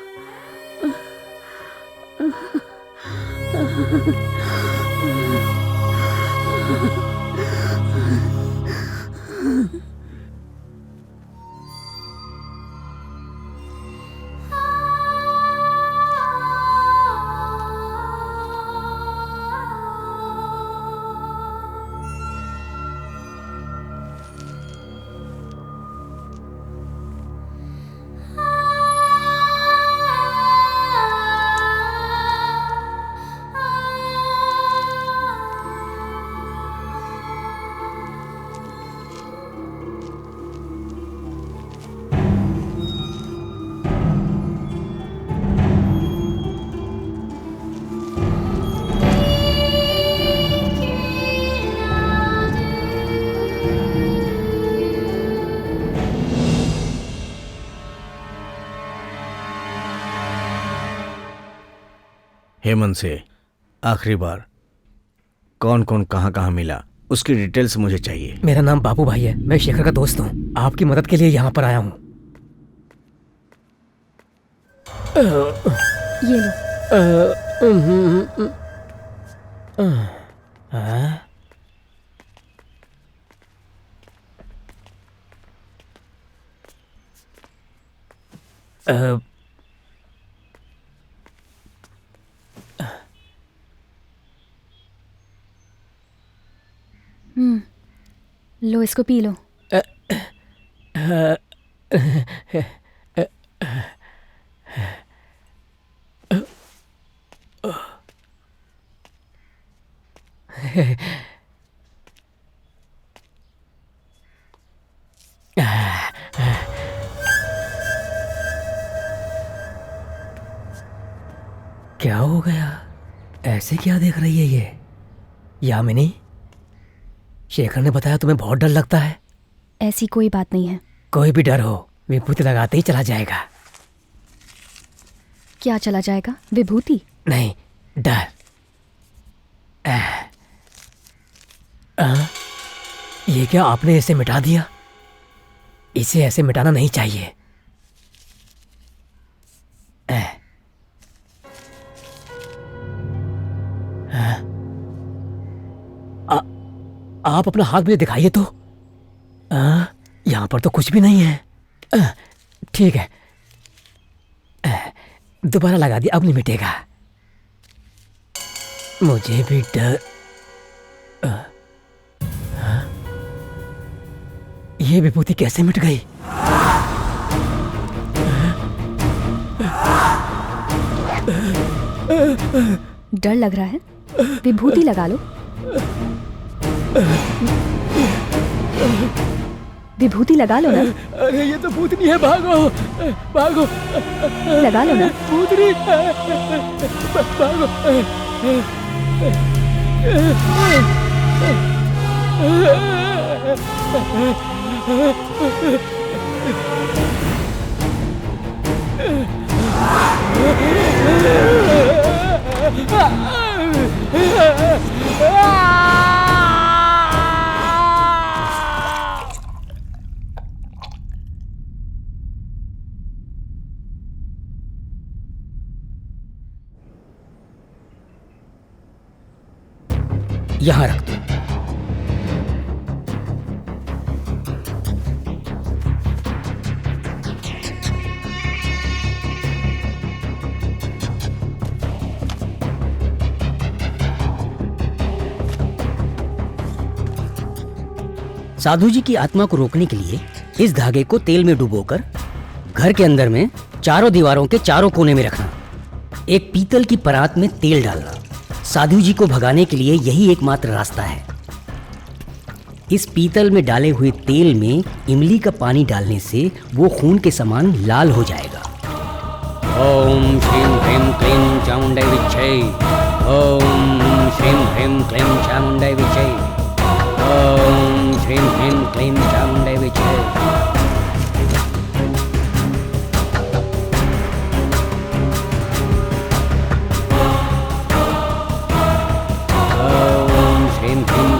हेमंत से आखिरी बार कौन कौन कहाँ कहाँ मिला, उसकी डिटेल्स मुझे चाहिए। मेरा नाम बाबू भाई है, मैं शेखर का दोस्त हूँ। आपकी मदद के लिए यहाँ पर आया हूँ। ये लो। लो इसको पी लो। क्या हो गया? ऐसे क्या देख रही है ये? यामिनी, शेखर ने बताया तुम्हें बहुत डर लगता है। ऐसी कोई बात नहीं है। कोई भी डर हो, विभूति लगाते ही चला जाएगा। क्या चला जाएगा? विभूति नहीं, डर। ये क्या आपने इसे मिटा दिया? इसे ऐसे मिटाना नहीं चाहिए। आप अपना हाथ मुझे दिखाइए तो। यहाँ पर तो कुछ भी नहीं है। ठीक है, दोबारा लगा दिया, अब नहीं मिटेगा। मुझे भी डर। ये विभूति कैसे मिट गई? डर लग रहा है? विभूति लगा लो। विभूति लगा लो ना। अरे ये तो भूतनी है, भागो भागो। लगा लो ना। भूतनी, भागो। यहां रख दो। साधु जी की आत्मा को रोकने के लिए इस धागे को तेल में डुबोकर घर के अंदर में चारों दीवारों के चारों कोने में रखना। एक पीतल की परात में तेल डालना। साधु जी को भगाने के लिए यही एकमात्र रास्ता है। इस पीतल में डाले हुए तेल में इमली का पानी डालने से वो खून के समान लाल हो जाएगा। ओम श्रीम ह्रीम क्लीम चामुंडाय विच्छय। ओम श्रीम ह्रीम क्लीम चामुंडाय विच्छय। ओम श्रीम ह्रीम क्लीम चामुंडाय विच्छय।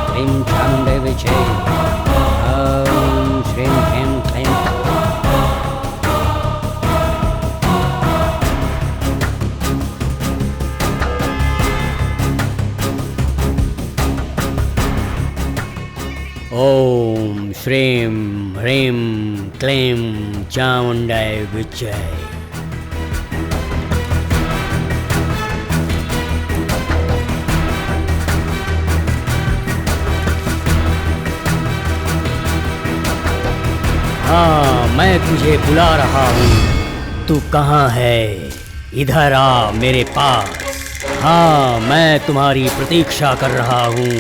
Klim Chamde Vichay. Om Shrim Klim Klim. Om Shrim Hrim Klim Chamundai Vichay. हाँ, मैं तुझे बुला रहा हूँ। तू कहाँ है? इधर आ मेरे पास। हाँ, मैं तुम्हारी प्रतीक्षा कर रहा हूँ।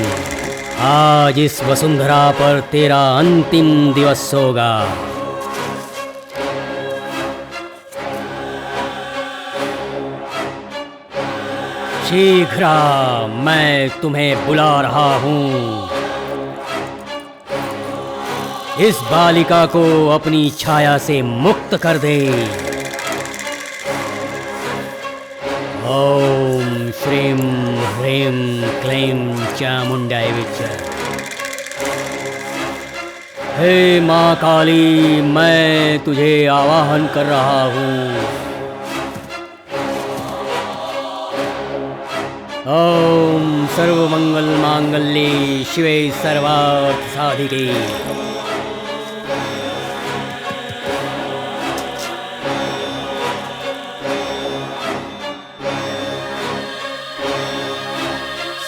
आज इस वसुंधरा पर तेरा अंतिम दिवस होगा। शीघ्र आ, मैं तुम्हें बुला रहा हूँ। इस बालिका को अपनी छाया से मुक्त कर दे। ओम श्रीम ह्रीम क्लीम चामुंडाय विच्छय। हे माँ काली, मैं तुझे आवाहन कर रहा हूँ। ओम सर्वमंगल मांगल्ये शिवे सर्वार्थ साधिके।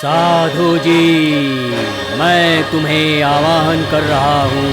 साधु जी, मैं तुम्हें आवाहन कर रहा हूँ।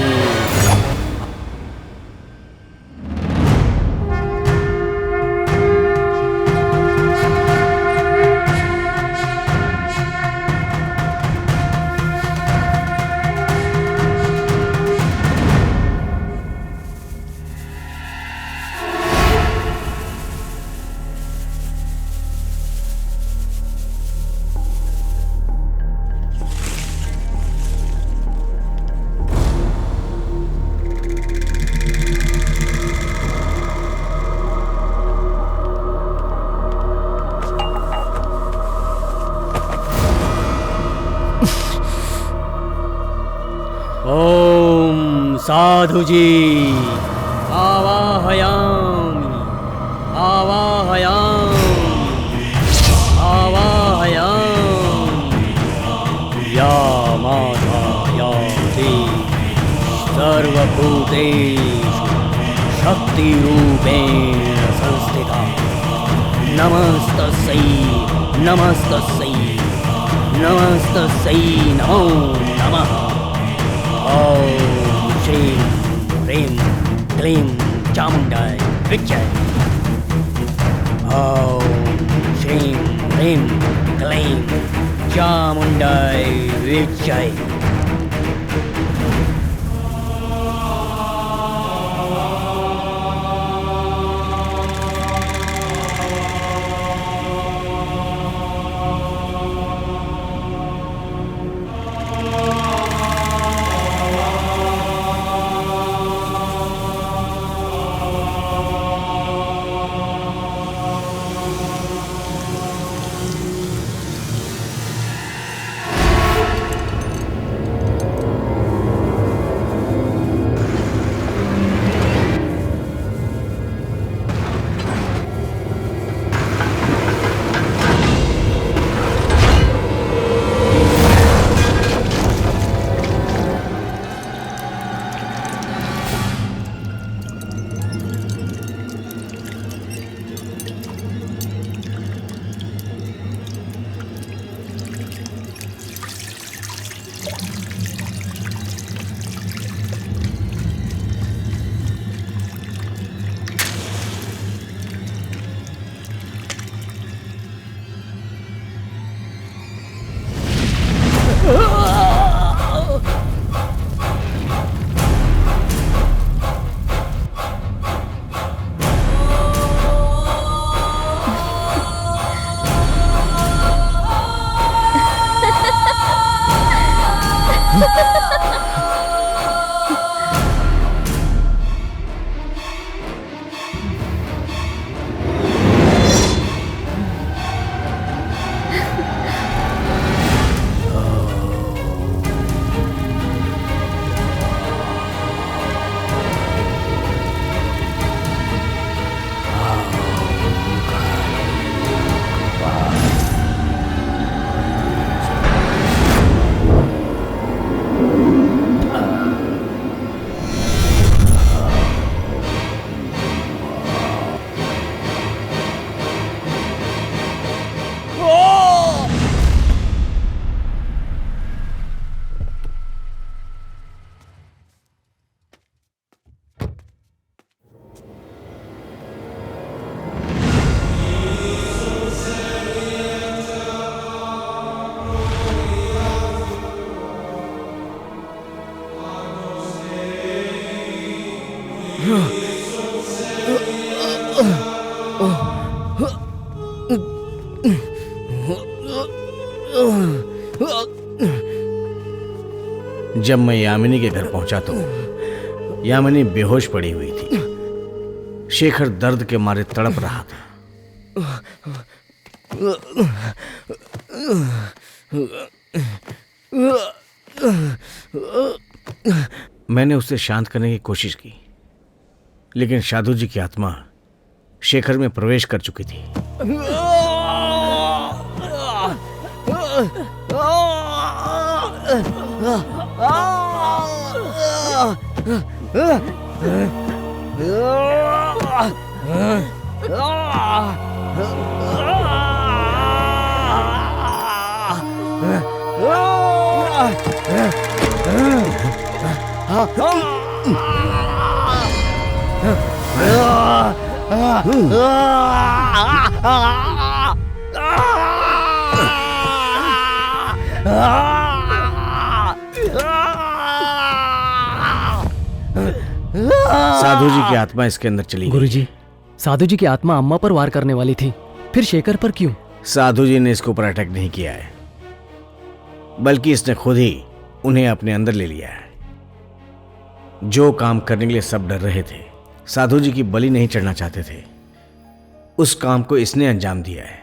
ओम साधु जी आवाहयामि आवाहयामि आवाहयामि या माता या देवी सर्वभूतेषु शक्तिरूपेण संस्थिता नमस्तस्यै नमस्तस्यै नमस्तस्यै नमो नमः। ओम श्रीं ह्रीं क्लीं चामुण्डाय विच्चय। ओम श्रीं ह्रीं क्लीं चामुण्डाय विच्चय। जब मैं यामिनी के घर पहुंचा तो यामिनी बेहोश पड़ी हुई थी। शेखर दर्द के मारे तड़प रहा था। मैंने उसे शांत करने की कोशिश की, लेकिन साधु जी की आत्मा शेखर में प्रवेश कर चुकी थी। साधु जी की आत्मा इसके अंदर चली गई। गुरुजी, साधु जी की आत्मा अम्मा पर वार करने वाली थी, फिर शेखर पर क्यों? साधु जी ने इसके ऊपर अटैक नहीं किया है, बल्कि इसने खुद ही उन्हें अपने अंदर ले लिया है। जो काम करने के लिए सब डर रहे थे, साधु जी की बलि नहीं चढ़ना चाहते थे, उस काम को इसने अंजाम दिया है।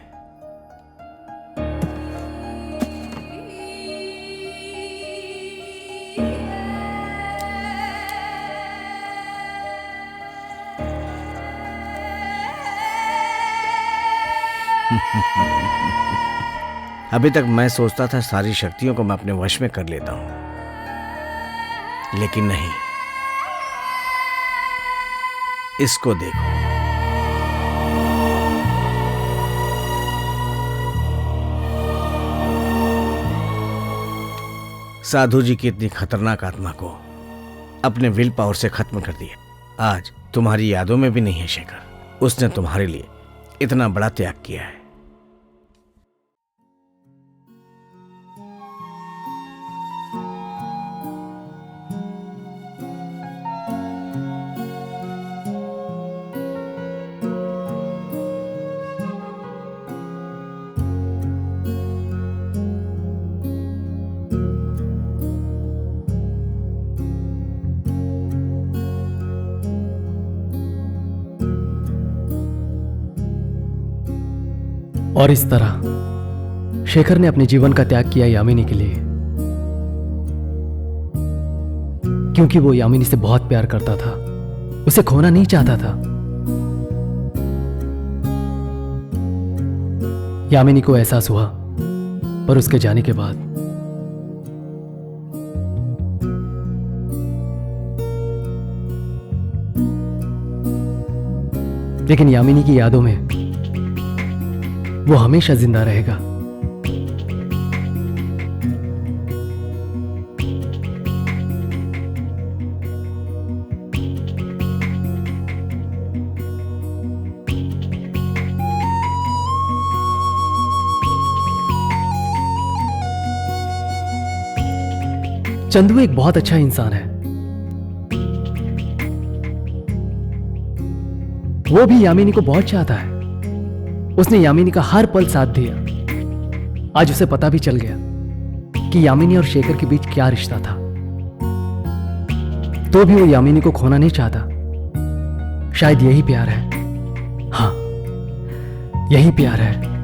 अभी तक मैं सोचता था सारी शक्तियों को मैं अपने वश में कर लेता हूं, लेकिन नहीं। इसको देखो, साधु जी की इतनी खतरनाक आत्मा को अपने विल पावर से खत्म कर दिया। आज तुम्हारी यादों में भी नहीं है शेखर। उसने तुम्हारे लिए इतना बड़ा त्याग किया है। और इस तरह शेखर ने अपने जीवन का त्याग किया यामिनी के लिए, क्योंकि वो यामिनी से बहुत प्यार करता था, उसे खोना नहीं चाहता था। यामिनी को एहसास हुआ, पर उसके जाने के बाद लेकिन यामिनी की यादों में वो हमेशा जिंदा रहेगा। चंदू एक बहुत अच्छा इंसान है। वो भी यामिनी को बहुत चाहता है। उसने यामिनी का हर पल साथ दिया। आज उसे पता भी चल गया कि यामिनी और शेखर के बीच क्या रिश्ता था, तो भी वो यामिनी को खोना नहीं चाहता। शायद यही प्यार है। हाँ, यही प्यार है।